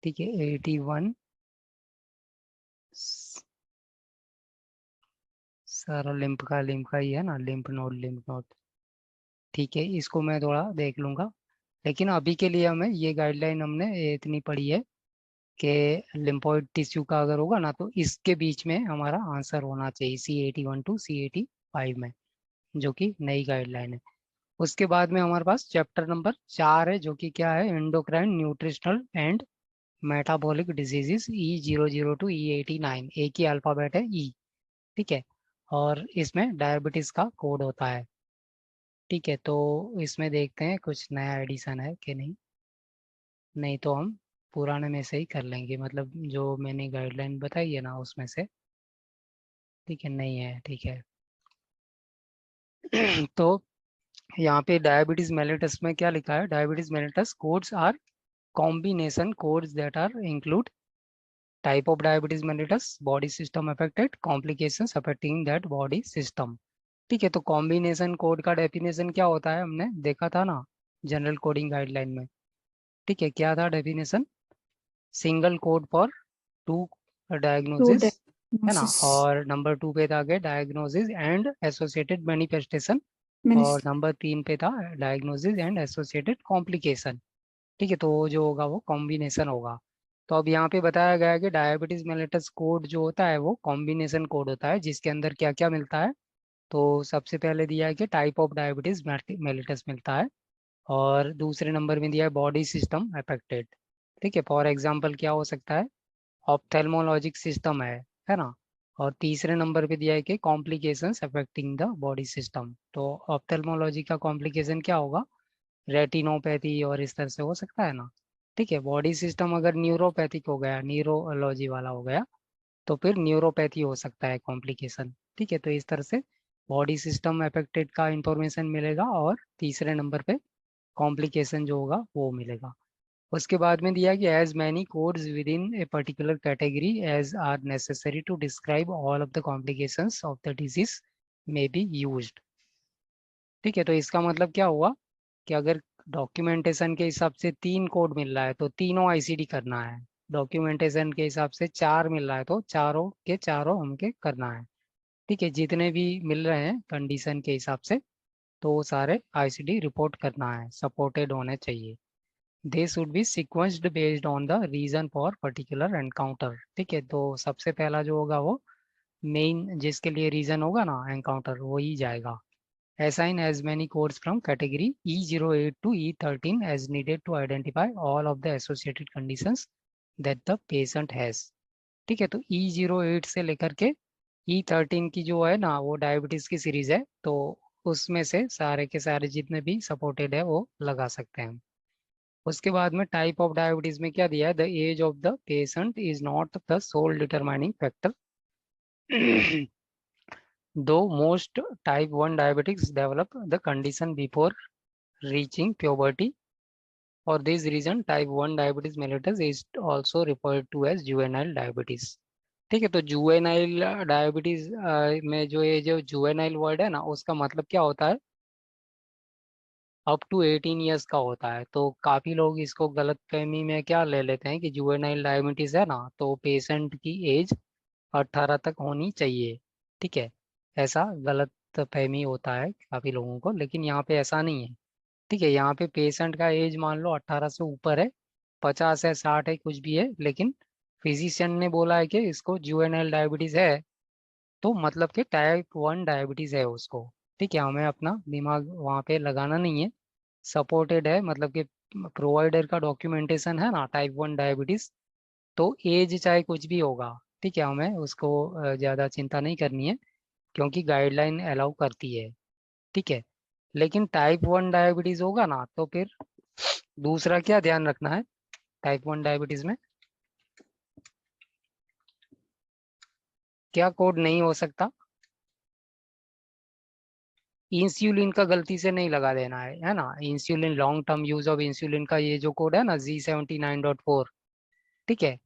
Speaker 1: ठीक है, 81 सारा लिम्फ का ही है ना, लिम्फ नोड। ठीक है, इसको मैं थोड़ा देख लूंगा, लेकिन अभी के लिए हमें ये गाइडलाइन हमने इतनी पढ़ी है कि लिम्फोइड टिश्यू का अगर होगा ना, तो इसके बीच में हमारा आंसर होना चाहिए C81 टू C85 में, जो कि नई गाइडलाइन है। उसके बाद में हमारे पास चैप्टर नंबर 4 है, जो कि क्या है? Endocrine, nutritional and metabolic diseases, E00 to E89, एक ही अल्फाबेट है ई। ठीक है, और इसमें डायबिटीज का कोड होता है। ठीक है, तो इसमें देखते हैं कुछ नया एडिशन है कि नहीं। नहीं तो हम पुराने में से ही कर लेंगे, मतलब जो मैंने गाइडलाइन बताई है ना उसमें से। ठीक है, नहीं है, ठीक है। तो यहाँ पे डायबिटीज मेलिटस में क्या लिखा है? Diabetes mellitus codes are combination codes that are include type of diabetes mellitus, body system affected, complications affecting that body system. ठीक है, तो कॉम्बिनेशन कोड का डेफिनेशन क्या होता है, हमने देखा था ना जनरल कोडिंग गाइडलाइन में। ठीक है, क्या था definition? Single code for two
Speaker 2: Two
Speaker 1: diagnosis, है ना।
Speaker 2: diagnosis.
Speaker 1: और नंबर 2 पे था कि डायग्नोसिस एंड एसोसिएटेड मैनिफेस्टेशन, और
Speaker 2: Manif-
Speaker 1: नंबर 3 पे था डायग्नोसिस एंड एसोसिएटेड कॉम्प्लिकेशन। ठीक है, तो वो जो होगा वो कॉम्बिनेशन होगा। तो अब यहाँ पे बताया गया है कि डायबिटीज मेलिटस कोड जो होता है वो कॉम्बिनेशन कोड होता है, जिसके अंदर क्या क्या मिलता है? तो सबसे पहले दिया है कि टाइप ऑफ डायबिटीज मेलिटस मिलता है, और दूसरे नंबर में दिया है बॉडी सिस्टम अफेक्टेड। ठीक है, फॉर एग्जांपल क्या हो सकता है? ऑप्थेल्मोलॉजिक सिस्टम है ना। और तीसरे नंबर पे दिया है कि complications affecting the body system. तो ऑप्थेल्मोलॉजी का कॉम्प्लिकेशन क्या होगा? रेटिनोपैथी और इस तरह से हो सकता है ना। ठीक है, बॉडी सिस्टम अगर न्यूरोपैथिक हो गया, न्यूरोलॉजी वाला हो गया, तो फिर न्यूरोपैथी हो सकता है कॉम्प्लिकेशन। ठीक है, तो इस तरह से बॉडी सिस्टम अफेक्टेड का इंफॉर्मेशन मिलेगा और तीसरे नंबर पे कॉम्प्लिकेशन जो होगा वो मिलेगा। उसके बाद में दिया कि as many codes within a particular category as are necessary to describe all of the complications of the disease may be used. ठीक है, तो इसका मतलब क्या हुआ कि अगर डॉक्यूमेंटेशन के हिसाब से 3 कोड मिल रहा है तो तीनों आईसीडी करना है। डॉक्यूमेंटेशन के हिसाब से 4 मिल रहा है तो चारों के चारों हमके करना है। ठीक है, जितने भी मिल रहे हैं कंडीशन के हिसाब से तो वो सारे आईसीडी रिपोर्ट करना है, सपोर्टेड होने चाहिए। They should be sequenced based on the reason for particular encounter. ठीक है, तो सबसे पहला जो होगा वो मेन जिसके लिए रीजन होगा ना एनकाउंटर वही जाएगा। Assign as many codes from category E08 to E13 as needed to identify all of the associated conditions that the patient has। ठीक है, तो E08 से लेकर के E13 की जो है ना वो डायबिटीज की सीरीज है, तो उसमें से सारे के सारे जितने भी सपोर्टेड है वो लगा सकते हैं। उसके बाद में टाइप ऑफ डायबिटीज में क्या दिया है, the age of the patient is not the sole determining factor. Though most type 1 diabetics develop the condition before reaching puberty. For this reason, type 1 diabetes mellitus is also referred to as juvenile diabetes। ठीक है, तो juvenile diabetes में जो ये जो juvenile word है ना उसका मतलब क्या होता है, अप टू 18 ईयर्स का होता है। तो काफ़ी लोग इसको गलत फहमी में क्या ले लेते हैं कि जुवेनाइल डायबिटीज है ना तो पेशेंट की एज 18 तक होनी चाहिए। ठीक है, ऐसा गलत फहमी होता है काफ़ी लोगों को, लेकिन यहाँ पे ऐसा नहीं है। ठीक है, यहाँ पे पेशेंट का एज मान लो 18 से ऊपर है, 50 है, 60 है, कुछ भी है, लेकिन फिजिशियन ने बोला है कि इसको जुवेनाइल डायबिटीज है तो मतलब कि टाइप 1 डायबिटीज है उसको। ठीक है, हमें अपना दिमाग वहाँ पे लगाना नहीं है, सपोर्टेड है मतलब कि प्रोवाइडर का डॉक्यूमेंटेशन है ना टाइप 1 डायबिटीज, तो एज चाहे कुछ भी होगा। ठीक है, हमें उसको ज़्यादा चिंता नहीं करनी है क्योंकि गाइडलाइन अलाउ करती है। ठीक है, लेकिन टाइप 1 डायबिटीज होगा ना तो फिर दूसरा क्या ध्यान रखना है टाइप 1 डायबिटीज में, क्या कोड नहीं हो सकता, इंसुलिन का गलती से नहीं लगा देना है ना। Insulin long term use of insulin का ये जो कोड है ना G79.4, ठीक है,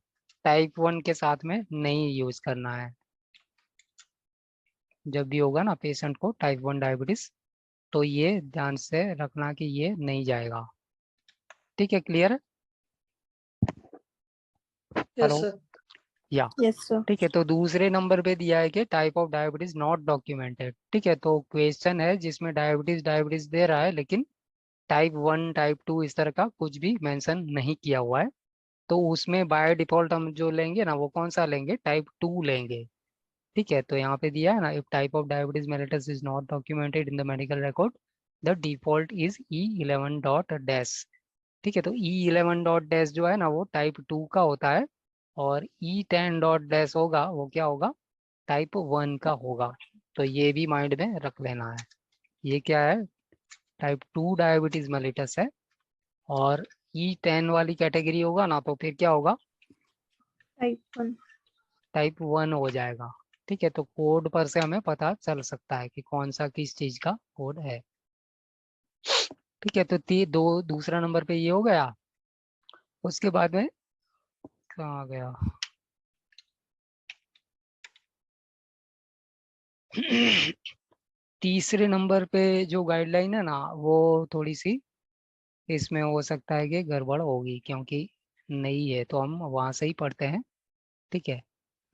Speaker 1: टाइप 1 के साथ में नहीं यूज करना है जब भी होगा ना पेशेंट को टाइप 1 डायबिटीज, तो ये ध्यान से रखना कि ये नहीं जाएगा। ठीक है, क्लियर है?
Speaker 2: Yes,
Speaker 1: hello,
Speaker 2: sir.
Speaker 1: या
Speaker 2: Yes, sir.
Speaker 1: ठीक है, तो दूसरे नंबर पे दिया है कि type of diabetes not documented. ठीक है, तो क्वेश्चन है जिसमें डायबिटीज डायबिटीज दे रहा है लेकिन टाइप 1 टाइप 2 इस तरह का कुछ भी मेंशन नहीं किया हुआ है, तो उसमें बाय डिफॉल्ट हम जो लेंगे ना वो कौन सा लेंगे, टाइप 2 लेंगे। ठीक है, तो यहाँ पे दिया है ना, if type of diabetes mellitus is not documented in the medical record the default is E11 dot dash. ठीक है, तो E11 डॉट डैश जो है ना वो टाइप 2 का होता है और E10 डॉट डैश होगा वो क्या होगा, टाइप 1 का होगा। तो ये भी माइंड में रख लेना है। ये क्या है, टाइप 2 डायबिटीज मेलिटस है और E10 वाली कैटेगरी होगा ना तो फिर क्या होगा,
Speaker 2: Type 1.
Speaker 1: टाइप 1 हो जाएगा। ठीक है, तो कोड पर से हमें पता चल सकता है कि कौन सा किस चीज का कोड है। ठीक है, तो दूसरा नंबर पे ये हो गया। उसके बाद में कहाँ गया तीसरे नंबर पे जो गाइडलाइन है ना वो थोड़ी सी इसमें हो सकता है कि गड़बड़ होगी क्योंकि नई है, तो हम वहाँ से ही पढ़ते हैं। ठीक है,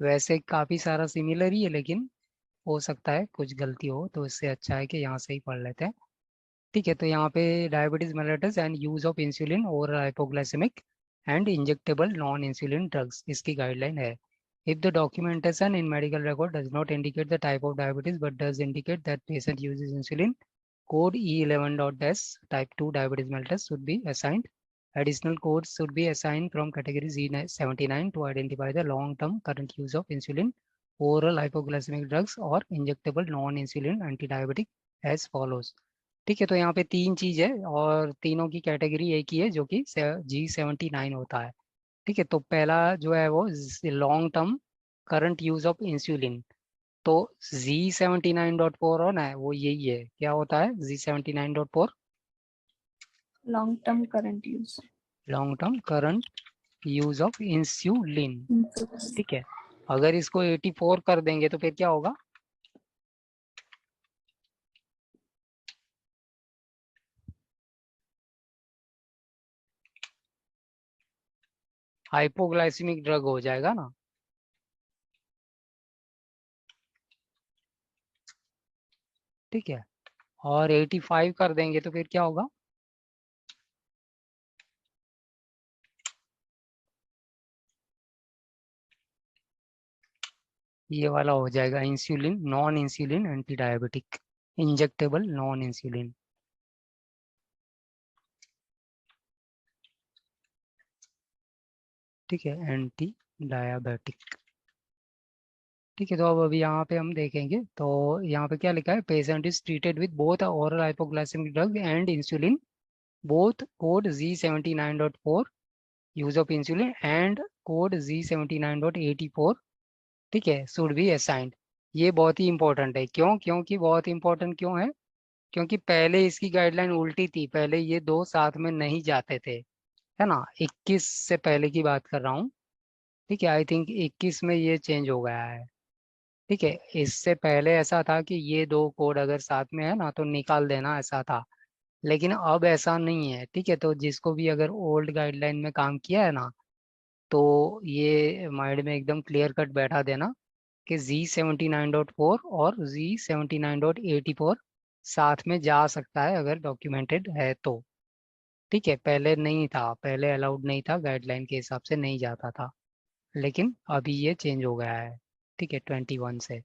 Speaker 1: वैसे काफ़ी सारा सिमिलर ही है लेकिन हो सकता है कुछ गलती हो, तो इससे अच्छा है कि यहाँ से ही पढ़ लेते हैं। ठीक है, तो यहाँ पे diabetes mellitus and use of insulin और hypoglycemic and injectable non insulin drugs इसकी गाइडलाइन है। If the documentation in medical record does not indicate the type of diabetes but does indicate that patient uses insulin, code E11.S type 2 diabetes mellitus should be assigned. Additional codes should be assigned from category Z79 to identify the long-term current use of insulin, oral hypoglycemic drugs or injectable non-insulin antidiabetic as follows। ठीक है, तो यहाँ पे 3 चीज है और तीनों की कैटेगरी एक ही है जो कि G79 होता है। ठीक है, तो पहला जो है वो long term current use of insulin. तो Z79.4 होना है वो यही है, क्या होता है Z79.4?
Speaker 2: long term current use.
Speaker 1: Long term current use of insulin. ठीक है, अगर इसको 84 कर देंगे तो फिर क्या होगा? हाइपोग्लाइसेमिक ड्रग हो जाएगा ना। ठीक है, और 85 कर देंगे तो फिर क्या होगा? ये वाला हो जाएगा insulin, non insulin anti diabetic, injectable non insulin. ठीक है, एंटी डायबिटिक। ठीक है, तो अब अभी यहाँ पे हम देखेंगे तो यहाँ पे क्या लिखा है, patient is treated with both oral hypoglycaemic drug and insulin, both code Z79.4 use of insulin and code Z79.84, ठीक है, शुड बी असाइंड। ये बहुत ही इंपॉर्टेंट है। क्यों? क्योंकि बहुत इंपॉर्टेंट क्यों है? क्योंकि पहले इसकी गाइडलाइन उल्टी थी, पहले ये दो साथ में नहीं जाते थे, है ना। 21 से पहले की बात कर रहा हूँ। ठीक है, आई थिंक 21 में ये चेंज हो गया है। ठीक है, इससे पहले ऐसा था कि ये दो कोड अगर साथ में है ना तो निकाल देना, ऐसा था। लेकिन अब ऐसा नहीं है। ठीक है, तो जिसको भी अगर ओल्ड गाइडलाइन में काम किया है ना, तो ये माइंड में एकदम क्लियर कट बैठा देना कि Z79.4 और Z79.84 साथ में जा सकता है अगर डॉक्यूमेंटेड है तो। ठीक है, पहले नहीं था, पहले अलाउड नहीं था, गाइडलाइन के हिसाब से नहीं जाता था, लेकिन अभी ये चेंज हो गया है। ठीक है, 21 से।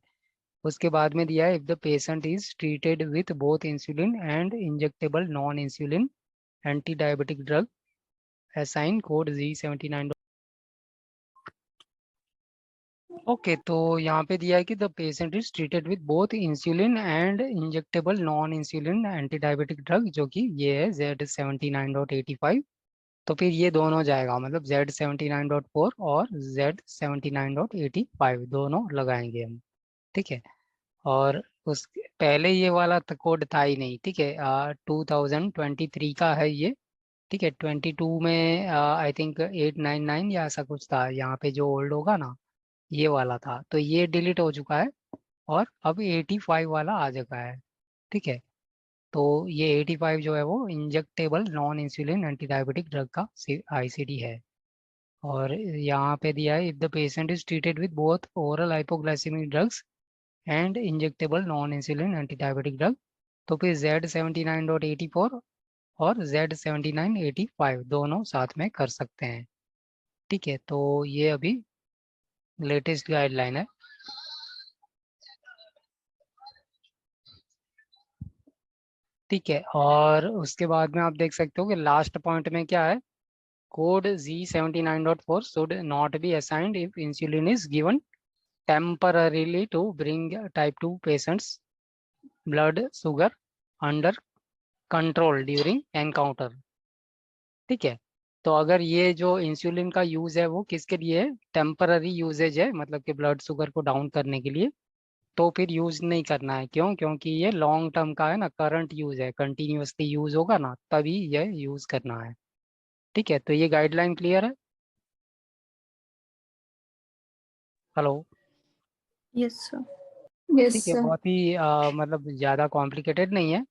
Speaker 1: उसके बाद में दिया है, if the patient is treated with both insulin and injectable non insulin anti diabetic drug, assign code Z79। Okay, तो यहाँ पे दिया है कि the patient is treated with both insulin and injectable non insulin anti diabetic drug, जो कि ये है Z79.85। तो फिर ये दोनों जाएगा, मतलब Z79.4 और Z79.85 दोनों लगाएंगे हम। ठीक है, और उस पहले ये वाला कोड था ही नहीं। ठीक है, 2023 का है ये। ठीक है, 22 में आई थिंक 899 या ऐसा कुछ था, यहाँ पे जो ओल्ड होगा ना ये वाला था, तो ये डिलीट हो चुका है और अब 85 वाला आ चुका है। ठीक है, तो ये 85 जो है वो injectable non insulin anti diabetic drug का ICD है। और यहाँ पे दिया है, if the patient is treated with both oral hypoglycaemic drugs and injectable non insulin anti diabetic drug, तो फिर Z79.84 और Z79.85 दोनों साथ में कर सकते हैं। ठीक है, तो ये अभी लेटेस्ट गाइडलाइन है। ठीक है, और उसके बाद में आप देख सकते हो कि लास्ट पॉइंट में क्या है, code Z79.4 should not be assigned if insulin is given temporarily to bring type 2 patients blood sugar under control during encounter. ठीक है, तो अगर ये जो इंसुलिन का यूज है वो किसके लिए है, टेम्पररी यूजेज है, मतलब कि ब्लड शुगर को डाउन करने के लिए, तो फिर यूज नहीं करना है। क्यों? क्योंकि ये लॉन्ग टर्म का है ना, करंट यूज है, कंटिन्यूसली यूज होगा ना तभी ये यूज करना है। ठीक है, तो ये गाइडलाइन क्लियर है। हेलो।
Speaker 2: Yes, sir.
Speaker 1: ठीक है, बहुत ही मतलब ज़्यादा कॉम्प्लिकेटेड नहीं है।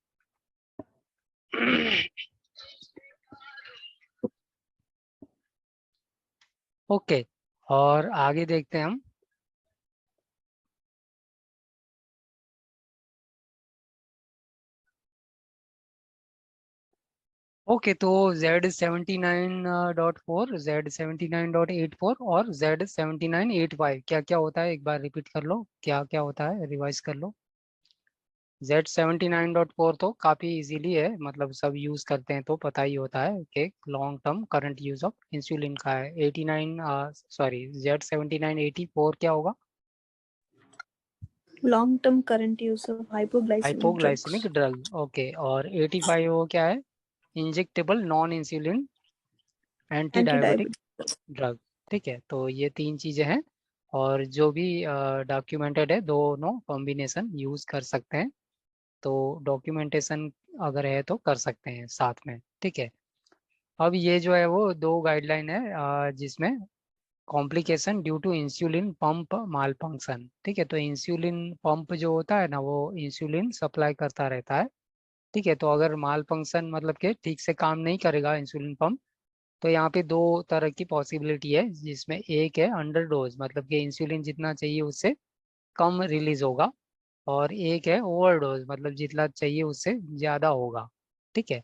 Speaker 1: ओके, और आगे देखते हैं हम। ओके, तो Z79.4, Z79.84 और Z79.85 क्या क्या होता है, एक बार रिपीट कर लो, क्या क्या होता है, रिवाइज कर लो। Z79.4 तो काफ़ी इजीली है, मतलब सब यूज़ करते हैं तो पता ही होता है कि long term current use of insulin का है। 89 सॉरी, Z79.84 क्या होगा?
Speaker 2: Long term current use of hypoglycemic
Speaker 1: hypoglycaemic
Speaker 2: drugs.
Speaker 1: Drug. Okay, और 85 वो क्या है? Injectable non insulin anti diabetic
Speaker 2: Anti-diabetic.
Speaker 1: Drug. ठीक है, तो ये तीन चीज़ें हैं। और जो भी डॉक्यूमेंटेड है दोनों कॉम्बिनेशन यूज कर सकते हैं। तो डॉक्यूमेंटेशन अगर है तो कर सकते हैं साथ में, ठीक है। अब ये जो है वो दो गाइडलाइन है जिसमें complication due to insulin pump malfunction, ठीक है। तो इंसुलिन पंप जो होता है ना वो इंसुलिन सप्लाई करता रहता है, ठीक है। तो अगर माल फंक्शन मतलब कि ठीक से काम नहीं करेगा इंसुलिन पंप, तो यहाँ पे दो तरह की पॉसिबिलिटी है, जिसमें एक है अंडर डोज, मतलब कि इंसुलिन जितना चाहिए उससे कम रिलीज होगा, और एक है ओवरडोज, मतलब जितना चाहिए उससे ज़्यादा होगा, ठीक है।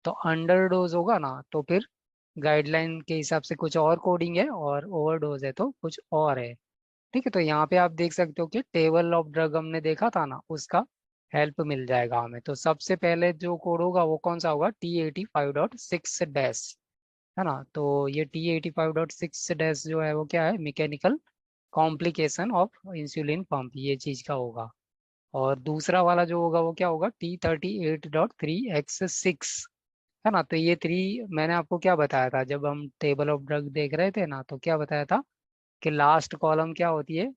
Speaker 1: तो अंडर डोज होगा ना तो फिर गाइडलाइन के हिसाब से कुछ और कोडिंग है, और ओवरडोज है तो कुछ और है, ठीक है। तो यहाँ पे आप देख सकते हो कि टेबल ऑफ ड्रग हमने देखा था ना, उसका हेल्प मिल जाएगा हमें। तो सबसे पहले जो कोड होगा वो कौन सा होगा, T85.6 डैश, है ना। तो ये T85.6 डैश जो है वो क्या है, mechanical complication of insulin pump, ये चीज का होगा। और दूसरा वाला जो होगा वो क्या होगा, T38.3x6, है ना। तो ये थ्री मैंने आपको क्या बताया था जब हम टेबल ऑफ ड्रग देख रहे थे ना, तो क्या बताया था कि लास्ट कॉलम क्या होती है,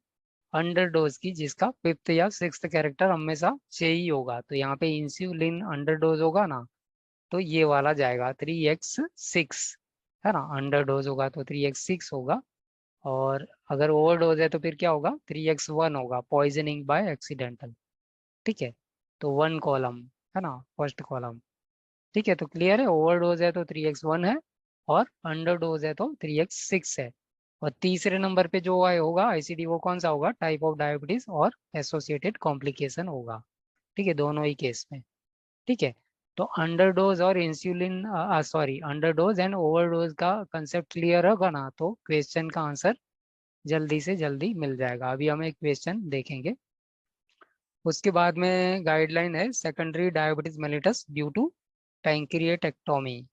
Speaker 1: अंडर डोज की, जिसका फिफ्थ या सिक्स्थ कैरेक्टर हमेशा चाहिए होगा। तो यहाँ पे इंसुलिन अंडर डोज होगा ना तो ये वाला जाएगा 3x6, है ना। अंडर डोज होगा तो 3x6 होगा, और अगर ओवर डोज है तो फिर क्या होगा, 3x1 होगा, पॉइजनिंग बाय एक्सीडेंटल, ठीक है। तो वन कॉलम, है ना, फर्स्ट कॉलम, ठीक है। तो क्लियर है, ओवरडोज है तो 3x1 है, और अंडरडोज है तो 3x6 है। और तीसरे नंबर पे जो आए होगा आईसीडी वो कौन सा होगा, टाइप ऑफ डायबिटीज और एसोसिएटेड कॉम्प्लिकेशन होगा, ठीक है, दोनों ही केस में, ठीक है। तो अंडरडोज और इंसुलिन सॉरी अंडरडोज एंड ओवरडोज का कंसेप्ट क्लियर होगा ना तो क्वेश्चन का आंसर जल्दी से जल्दी मिल जाएगा। अभी हम एक क्वेश्चन देखेंगे। उसके बाद में गाइडलाइन है secondary diabetes mellitus due to pancreatectomy,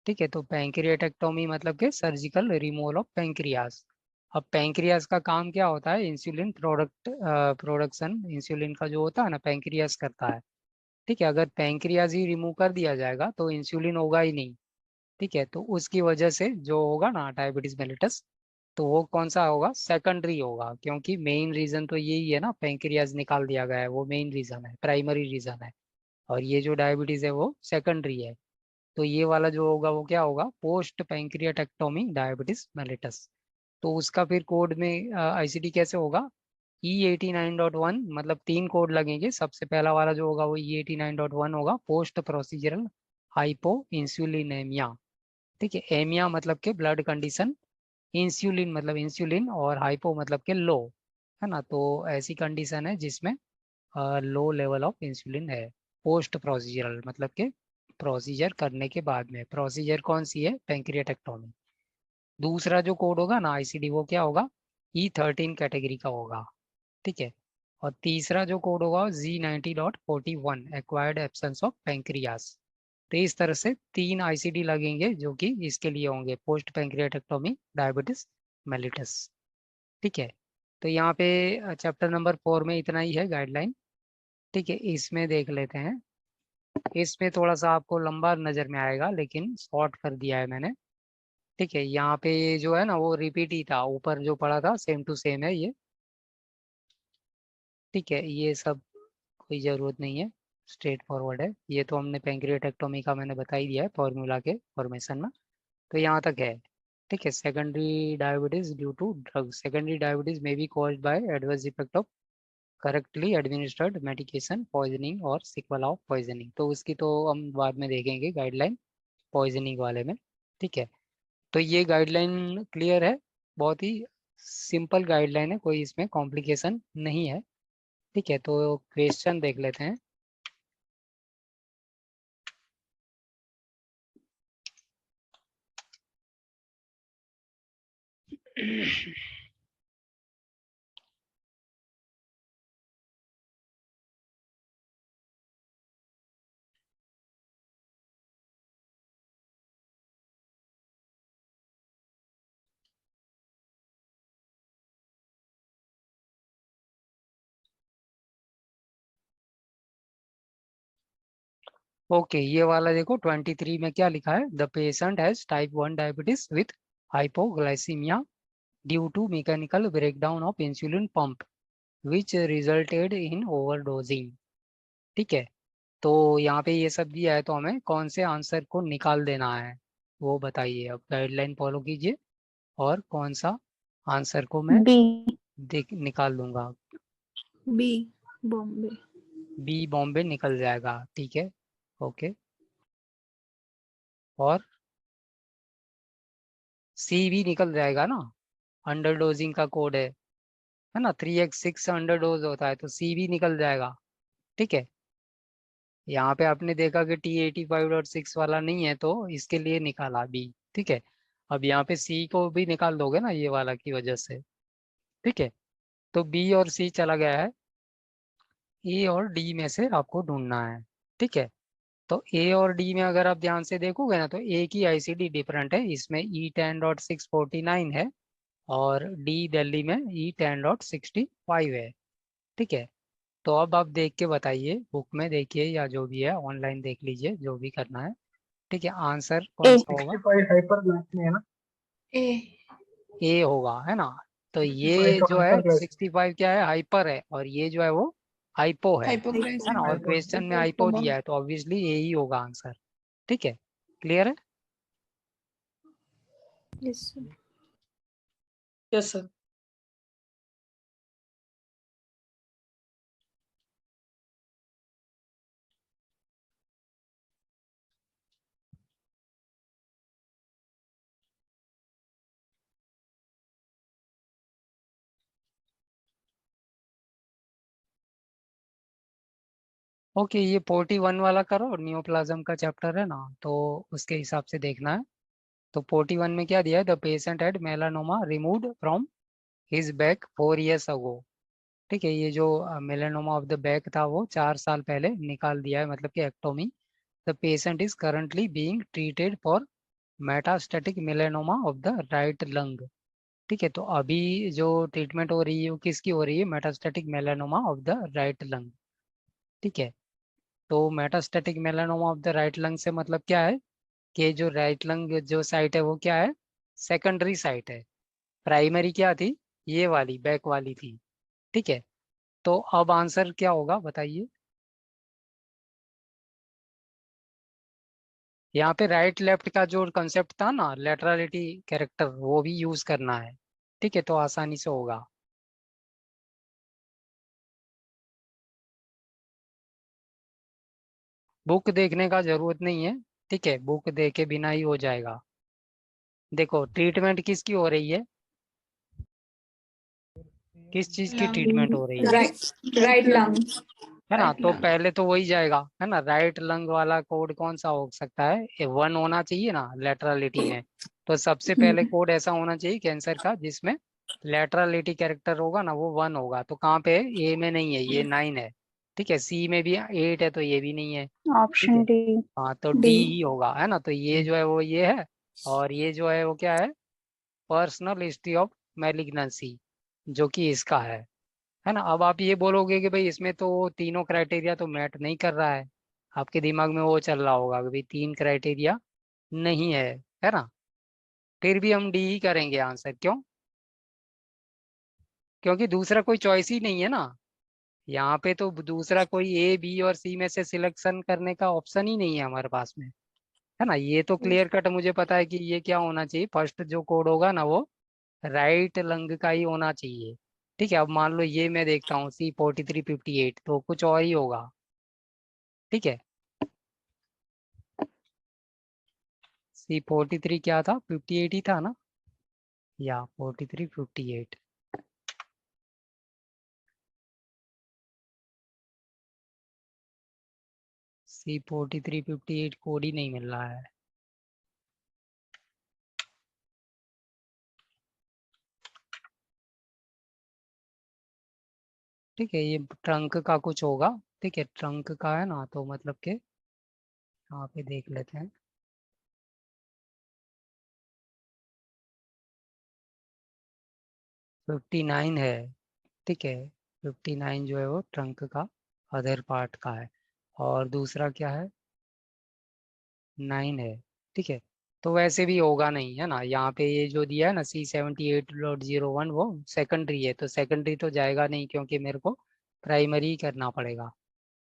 Speaker 1: ठीक है। तो पैंक्रिएटेक्टोमी मतलब कि सर्जिकल रिमूवल ऑफ पैंक्रियास। अब पैंक्रियास का काम क्या होता है, इंसुलिन प्रोडक्शन, इंसुलिन का जो होता है ना पैंक्रियास करता है, ठीक है। अगर पैंक्रियास ही रिमूव कर दिया जाएगा तो इंसुलिन होगा ही नहीं, ठीक है। तो उसकी वजह से जो होगा ना डायबिटीज मेलिटस, तो वो कौन सा होगा, सेकेंडरी होगा, क्योंकि मेन रीजन तो यही है ना, पैंक्रियाज निकाल दिया गया है, वो मेन रीजन है, प्राइमरी रीजन है। और ये जो डायबिटीज है वो सेकेंडरी है। तो ये वाला जो होगा वो क्या होगा, पोस्ट पैंक्रियाटेक्टोमी डायबिटीज मेलिटस। तो उसका फिर कोड में आईसीडी कैसे होगा, E89.1, मतलब तीन कोड लगेंगे। सबसे पहला वाला जो होगा वो E89.1 होगा, पोस्ट प्रोसीजरल हाइपो इंसुलिनेमिया, ठीक है। एमिया मतलब के ब्लड कंडीशन, इंसुलिन मतलब इंसुलिन, और हाइपो मतलब के लो, है ना। तो ऐसी कंडीशन है जिसमें लो लेवल ऑफ इंसुलिन है, पोस्ट प्रोसीजरल मतलब के प्रोसीजर करने के बाद में। प्रोसीजर कौन सी है, पैंक्रियाटेक्टोमी। दूसरा जो कोड होगा ना आईसीडी वो क्या होगा, E13 कैटेगरी का होगा, ठीक है। और तीसरा जो कोड होगा Z90.41 acquired absence of pancreas. तो इस तरह से तीन आईसीडी लगेंगे जो कि इसके लिए होंगे, पोस्ट पैंक्रियाटेक्टोमी डायबिटीज मेलिटस, ठीक है। तो यहाँ पे चैप्टर नंबर 4 में इतना ही है गाइडलाइन, ठीक है। इसमें देख लेते हैं। इसमें थोड़ा सा आपको लंबा नजर में आएगा लेकिन शॉर्ट कर दिया है मैंने, ठीक है। यहाँ पे ये जो है ना वो रिपीट ही था, ऊपर जो पढ़ा था सेम टू सेम है ये, ठीक है। ये सब कोई ज़रूरत नहीं है, स्ट्रेट फॉरवर्ड है। ये तो हमने पैंक्रियाटेक्टोमी का मैंने बता ही दिया है फॉर्मूला के फॉर्मेशन में। तो यहाँ तक है, ठीक है। Secondary diabetes due to drug, secondary diabetes में be caused by adverse effect of correctly administered medication, poisoning और सिक्वल ऑफ पॉइजनिंग। तो उसकी तो हम बाद में देखेंगे गाइडलाइन पॉइजनिंग वाले में, ठीक है। तो ये गाइडलाइन क्लियर है, बहुत ही सिंपल गाइडलाइन है, कोई इसमें कॉम्प्लिकेशन नहीं है, ठीक है। तो क्वेश्चन देख लेते हैं। ओके, ये वाला देखो 23 में क्या लिखा है, the patient has type 1 diabetes with hypoglycemia due to mechanical breakdown of insulin pump which resulted in overdosing. ठीक है, तो यहाँ पे ये सब दिया है, तो हमें कौन से आंसर को निकाल देना है वो बताइए। अब गाइडलाइन फॉलो कीजिए और कौन सा आंसर को मैं
Speaker 2: बी।
Speaker 1: निकाल दूंगा।
Speaker 2: बी बॉम्बे।
Speaker 1: बी बॉम्बे निकल जाएगा, ठीक है, ओके। और सी भी निकल जाएगा ना, अंडर डोजिंग का कोड है ना, 3x6 अंडर डोज होता है, तो सी भी निकल जाएगा। ठीक है, यहाँ पे आपने देखा कि T85.6 वाला नहीं है, तो इसके लिए निकाला बी। ठीक है, अब यहाँ पे सी को भी निकाल दोगे ना ये वाला की वजह से। ठीक है, तो बी और सी चला गया है, ए और डी में से आपको ढूंढना है। ठीक है, तो ए और डी में अगर आप ध्यान से देखोगे ना, तो ए की आईसीडी डिफरेंट है, इसमें E10.649 है और डी दिल्ली में E10.65 है। ठीक है, तो अब आप देख के बताइए, बुक में देखिए या जो भी है ऑनलाइन देख लीजिए, जो भी करना है। ठीक है, आंसर कौन
Speaker 2: ए।
Speaker 1: सा होगा?
Speaker 3: 65 हाइपर ग्लास में है ना।
Speaker 2: ए।
Speaker 1: ए होगा, है ना। तो
Speaker 3: 65
Speaker 1: ये
Speaker 3: तो
Speaker 1: जो है
Speaker 3: हाइपर ग्लास।
Speaker 1: 65 क्या है, हाइपर है, और ये जो है वो हाइपो है ना, और
Speaker 3: हाइपर
Speaker 1: क्वेश्चन में हाइपो दिया है, तो ऑब्वियसली ए ही होगा आंसर। ठीक है, क्लियर है?
Speaker 2: Yes sir.
Speaker 4: Yes sir.
Speaker 1: Okay, ये 41 वाला करो, नियोप्लाज्म का चैप्टर है ना, तो उसके हिसाब से देखना है। तो 41 में क्या दिया है, the patient had melanoma removed from his back 4 years अगो। ठीक है, ये जो मेलानोमा ऑफ द बैक था वो 4 साल पहले निकाल दिया है, मतलब कि ectomy. The patient is currently being treated for metastatic melanoma of the right lung. ठीक है, तो अभी जो ट्रीटमेंट हो रही है वो किसकी हो रही है, metastatic melanoma of the right lung. ठीक है, तो metastatic melanoma of the right lung से मतलब क्या है कि जो राइट लंग जो साइट है वो क्या है, सेकेंडरी साइट है। प्राइमरी क्या थी, ये वाली बैक वाली थी। ठीक है, तो अब आंसर क्या होगा बताइए। यहाँ पे राइट लेफ्ट का जो कंसेप्ट था ना, लेटरलिटी कैरेक्टर, वो भी यूज करना है। ठीक है, तो आसानी से होगा। बुक देखने का जरूरत नहीं है, ठीक है, बुक देखे बिना ही हो जाएगा। देखो ट्रीटमेंट किसकी हो रही है, किस चीज की ट्रीटमेंट हो रही है,
Speaker 2: राइट राइट लंग।
Speaker 1: है ना। तो पहले तो वही जाएगा, है ना, राइट लंग वाला कोड कौन सा हो सकता है, 1 होना चाहिए ना लेटरलिटी में। तो सबसे पहले कोड ऐसा होना चाहिए कैंसर का जिसमें लेटरलिटी कैरेक्टर होगा ना, वो 1 होगा। तो कहाँ पे है, ए में नहीं है, ये 9 है। ठीक है, सी में भी 8 है, तो ये भी नहीं है। ठीक है,
Speaker 2: ऑप्शन डी।
Speaker 1: हाँ, तो डी
Speaker 2: डी।
Speaker 1: ही होगा, है ना। तो ये जो है वो ये है, और ये जो है वो क्या है, पर्सनल हिस्ट्री ऑफ मैलिग्नेंसी, जो कि इसका है ना। अब आप ये बोलोगे कि भाई इसमें तो तीनों क्राइटेरिया तो मैट नहीं कर रहा है, आपके दिमाग में वो चल रहा होगा कि भाई 3 क्राइटेरिया नहीं है ना। फिर भी हम डी ही करेंगे आंसर, क्यों? क्योंकि दूसरा कोई चॉइस ही नहीं है ना, यहाँ पे तो दूसरा कोई ए बी और सी में से सिलेक्शन करने का ऑप्शन ही नहीं है हमारे पास में, है ना। ये तो क्लियर कट मुझे पता है कि ये क्या होना चाहिए, फर्स्ट जो कोड होगा ना वो राइट लंग का ही होना चाहिए। ठीक है, अब मान लो ये मैं देखता हूँ C4358, तो कुछ और ही होगा। ठीक है, C43 क्या था, 58 ही था ना, या 4358। C4358 कोड ही नहीं मिल रहा है। ठीक है, ये ट्रंक का कुछ होगा। ठीक है, ट्रंक का है ना, तो मतलब के यहाँ पे देख लेते हैं। फिफ्टी नाइन है, ठीक है, 59 जो है वो ट्रंक का अदर पार्ट का है, और दूसरा क्या है, 9 है। ठीक है, तो वैसे भी होगा नहीं, है ना। यहाँ पे ये जो दिया है ना C78.01 वो सेकेंडरी है, तो सेकेंडरी तो जाएगा नहीं क्योंकि मेरे को प्राइमरी ही करना पड़ेगा।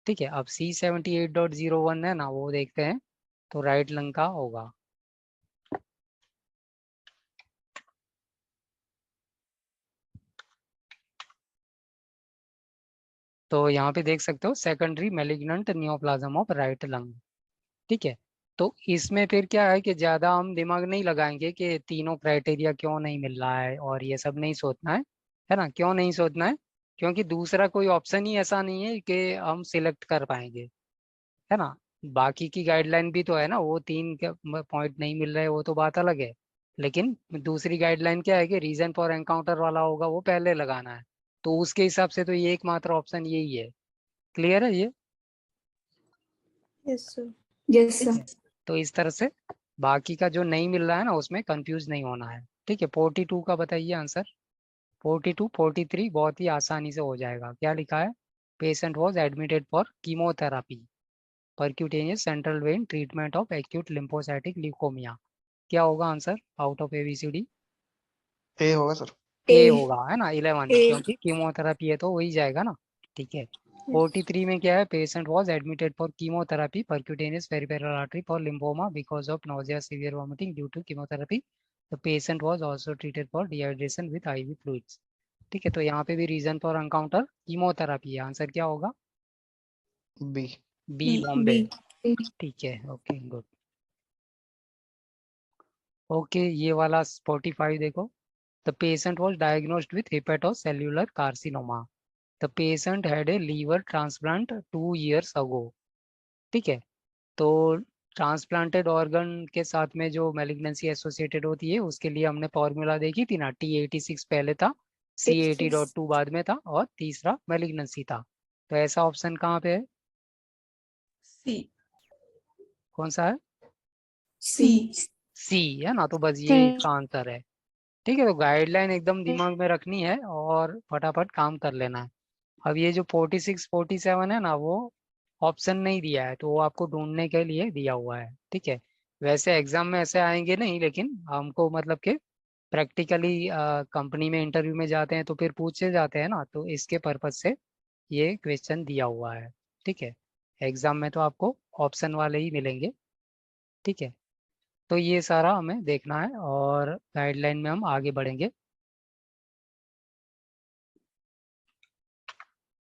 Speaker 1: ठीक है, अब C78.01 है ना, वो देखते हैं, तो राइट लंग का होगा। तो यहाँ पे देख सकते हो secondary malignant neoplasm of right lung. ठीक है, तो इसमें फिर क्या है कि ज्यादा हम दिमाग नहीं लगाएंगे कि तीनों क्राइटेरिया क्यों नहीं मिल रहा है, और ये सब नहीं सोचना है ना। क्यों नहीं सोचना है? क्योंकि दूसरा कोई ऑप्शन ही ऐसा नहीं है कि हम सिलेक्ट कर पाएंगे, है ना। बाकी की गाइडलाइन भी तो है ना, वो तीन पॉइंट नहीं मिल रहे वो तो बात अलग है, लेकिन दूसरी गाइडलाइन क्या है कि रीजन फॉर एनकाउंटर वाला होगा वो पहले लगाना है। तो उसके हिसाब से तो ये एकमात्र ऑप्शन यही है। क्लियर है ये?
Speaker 2: Yes, sir. Yes,
Speaker 1: ठीक
Speaker 2: sir.
Speaker 1: है, तो इस तरह से बाकी का जो नहीं मिल रहा है ना उसमें कंफ्यूज नहीं होना है। ठीक है, 42 का बताइए आंसर। 42 43 बहुत ही आसानी से हो जाएगा। क्या लिखा है? Patient was admitted for chemotherapy percutaneous central vein treatment of acute lymphocytic leukaemia. क्या होगा आंसर आउट ऑफ ABCD?
Speaker 3: ए होगा सर।
Speaker 1: A
Speaker 2: A.
Speaker 1: होगा, है ना, 11,
Speaker 2: A.
Speaker 1: क्योंकि कीमोथेरापी है तो वही जाएगा ना। ठीक है, 43 में क्या है? Patient was admitted for chemotherapy percutaneous peripheral artery for lymphoma because of nausea severe vomiting due to chemotherapy. The patient was also treated for dehydration with IV fluids. ठीक है, तो यहाँ पे भी रीजन फॉर एनकाउंटर कीमोथेरेपी है। Answer क्या होगा?
Speaker 3: B.
Speaker 1: B, Bombay.
Speaker 2: B.
Speaker 1: ठीक है, ओके गुड। ओके, ये वाला 45 देखो। The patient was diagnosed with hepatocellular carcinoma. The patient had a liver transplant 2 years ago। ठीक है, तो ट्रांसप्लांटेड ऑर्गन के साथ में जो मैलिग्नेंसी एसोसिएटेड होती है उसके लिए हमने फॉर्मूला देखी थी ना, T86 पहले था, C80.2 बाद में था, और तीसरा मैलिग्नेंसी था। तो ऐसा ऑप्शन कहाँ पे है?
Speaker 4: C.
Speaker 1: कौन सा है?
Speaker 4: C.
Speaker 1: सी, है ना, तो बस ये
Speaker 2: C.
Speaker 1: इसका आंसर है। ठीक है, तो गाइडलाइन एकदम दिमाग में रखनी है और फटाफट काम कर लेना है। अब ये जो 46 47 है ना, वो ऑप्शन नहीं दिया है, तो वो आपको ढूंढने के लिए दिया हुआ है। ठीक है, वैसे एग्जाम में ऐसे आएंगे नहीं, लेकिन हमको मतलब कि प्रैक्टिकली कंपनी में इंटरव्यू में जाते हैं तो फिर पूछे जाते हैं ना, तो इसके पर्पज से ये क्वेश्चन दिया हुआ है। ठीक है, एग्जाम में तो आपको ऑप्शन वाले ही मिलेंगे। ठीक है, तो ये सारा हमें देखना है और गाइडलाइन में हम आगे बढ़ेंगे।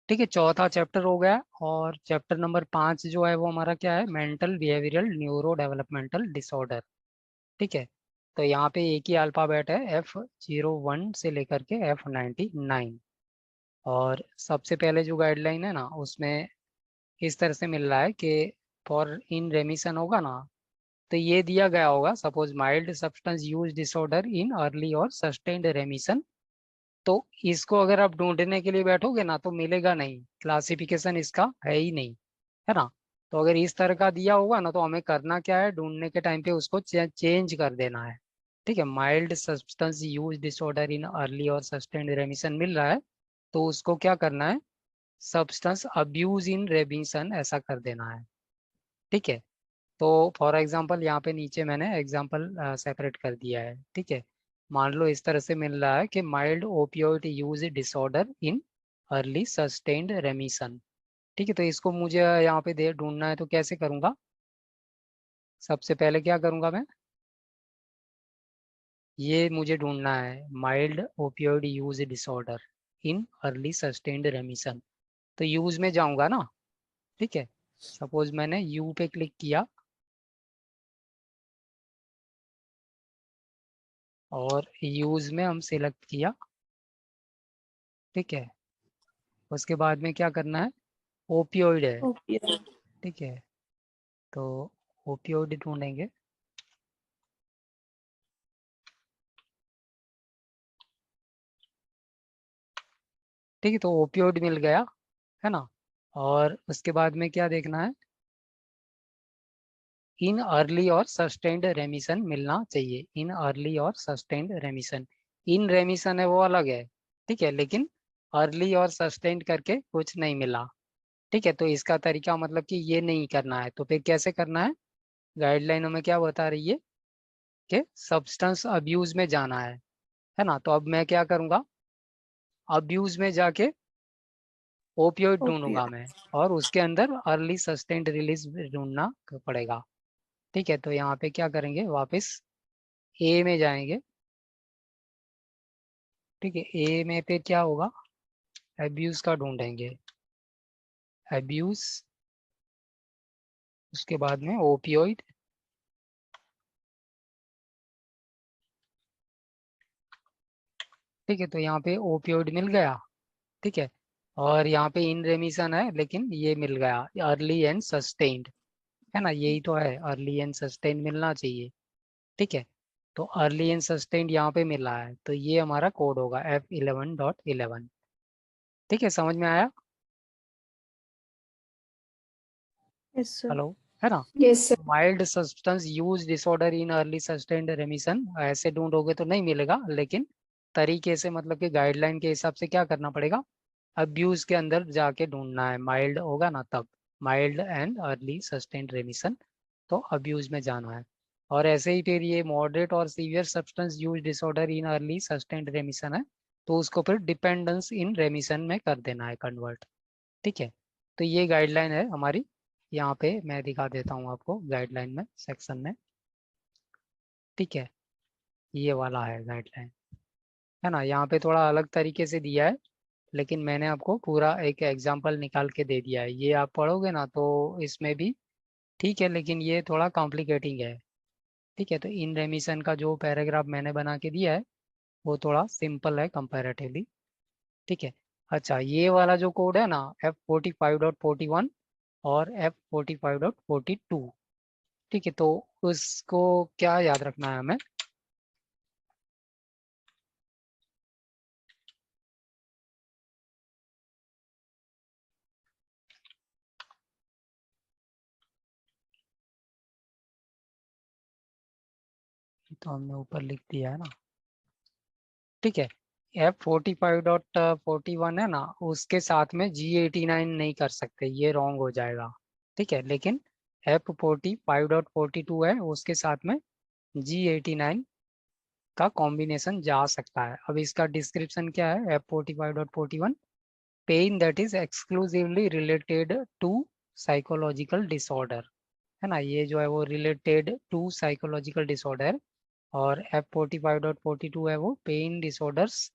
Speaker 1: ठीक है, चौथा चैप्टर हो गया, और चैप्टर नंबर 5 जो है वो हमारा क्या है? Mental behavioural neuro developmental disorder. ठीक है, तो यहाँ पे एक ही अल्फ़ाबेट है, F01 से लेकर के F99। और सबसे पहले जो गाइडलाइन है ना उसमें इस तरह से मिल रहा है कि फॉर इन रेमिशन होगा ना, तो ये दिया गया होगा suppose mild substance use disorder in early और सस्टेन्ड रेमिशन। तो इसको अगर आप ढूंढने के लिए बैठोगे ना तो मिलेगा नहीं, क्लासिफिकेशन इसका है ही नहीं, है ना। तो अगर इस तरह का दिया होगा ना तो हमें करना क्या है? ढूंढने के टाइम पे उसको चेंज कर देना है। ठीक है, mild substance use disorder in early और सस्टेन्ड रेमिशन मिल रहा है, तो उसको क्या करना है? सब्सटेंस अब्यूज इन रेमिशन ऐसा कर देना है। ठीक है, तो फॉर एग्जांपल यहाँ पे नीचे मैंने एग्जांपल सेपरेट कर दिया है। ठीक है, मान लो इस तरह से मिल रहा है कि mild opioid use disorder in early sustained रेमिशन। ठीक है, तो इसको मुझे यहाँ पे दे ढूंढना है, तो कैसे करूँगा? सबसे पहले क्या करूँगा मैं? ये मुझे ढूंढना है mild opioid use disorder in early sustained रेमिशन। तो यूज में जाऊँगा ना। ठीक है, सपोज मैंने यू पे क्लिक किया और यूज में हम सिलेक्ट किया। ठीक है, उसके बाद में क्या करना है? ओपियोइड है।
Speaker 2: Opioid.
Speaker 1: ठीक है, तो ओपियोइड ढूंढेंगे। ठीक है, तो ओपियोइड मिल गया, है ना। और उसके बाद में क्या देखना है? इन अर्ली और सस्टेन्ड रेमिशन मिलना चाहिए। इन अर्ली और सस्टेन्ड रेमिशन, इन रेमिशन है वो अलग है। ठीक है, लेकिन अर्ली और सस्टेन्ड करके कुछ नहीं मिला। ठीक है, तो इसका तरीका मतलब कि ये नहीं करना है, तो फिर कैसे करना है? गाइडलाइनों में क्या बता रही है? कि सब्सटेंस अब्यूज में जाना है ना। तो अब मैं क्या करूंगा, अब्यूज में जाके ओपियोइड ढूंढूंगा
Speaker 2: Opioid.
Speaker 1: मैं, और उसके अंदर अर्ली सस्टेन्ड रिलीज ढूंढना पड़ेगा। ठीक है, तो यहाँ पे क्या करेंगे, वापस ए में जाएंगे। ठीक है, ए में पे क्या होगा, एब्यूज का ढूंढेंगे, एब्यूज, उसके बाद में ओपियोइड। ठीक है, तो यहाँ पे ओपियोइड मिल गया। ठीक है, और यहाँ पे इन रेमिशन है, लेकिन ये मिल गया अर्ली एंड सस्टेन्ड, है ना, यही तो है, अर्ली एंड सस्टेन्ड मिलना चाहिए। ठीक है, तो अर्ली एंड सस्टेन्ड यहाँ पे मिला है, तो ये हमारा कोड होगा F11.11। ठीक है, समझ में आया?
Speaker 2: Yes, sir.
Speaker 1: हेलो, है ना।
Speaker 2: Yes, sir.
Speaker 1: Mild substance use disorder in early sustained रेमिशन, ऐसे ढूंढोगे तो नहीं मिलेगा, लेकिन तरीके से मतलब कि गाइडलाइन के हिसाब से क्या करना पड़ेगा, अब्यूज के अंदर जाके ढूंढना है, माइल्ड होगा ना तब, माइल्ड एंड अर्ली सस्टेन्ड रेमिशन, तो अब्यूज में जाना है। और ऐसे ही फिर ये मॉडरेट और severe substance use disorder in early sustained रेमिशन है, तो उसको फिर डिपेंडेंस इन रेमिशन में कर देना है कन्वर्ट। ठीक है, तो ये गाइडलाइन है हमारी। यहाँ पे मैं दिखा देता हूँ आपको गाइडलाइन में, सेक्शन में। ठीक है, ये वाला है गाइडलाइन, है ना। यहाँ पे थोड़ा अलग तरीके से दिया है, लेकिन मैंने आपको पूरा एक एग्जाम्पल निकाल के दे दिया है। ये आप पढ़ोगे ना तो इसमें भी ठीक है, लेकिन ये थोड़ा कॉम्प्लिकेटिंग है। ठीक है, तो इन रेमिशन का जो पैराग्राफ मैंने बना के दिया है वो थोड़ा सिंपल है कंपैरेटिवली। ठीक है, अच्छा, ये वाला जो कोड है ना, F45.41 और F45.42। ठीक है, तो उसको क्या याद रखना है हमें, तो हमने ऊपर लिख दिया है ना। ठीक है, F45.41 है ना, उसके साथ में G89 नहीं कर सकते, ये रॉन्ग हो जाएगा। ठीक है, लेकिन F45.42 है, उसके साथ में G89 का कॉम्बिनेशन जा सकता है। अब इसका डिस्क्रिप्शन क्या है, F45.41, pain that is exclusively related to psychological disorder, है ना, ये जो है वो रिलेटेड टू साइकोलॉजिकल डिसऑर्डर। और F45.42 है वो pain disorders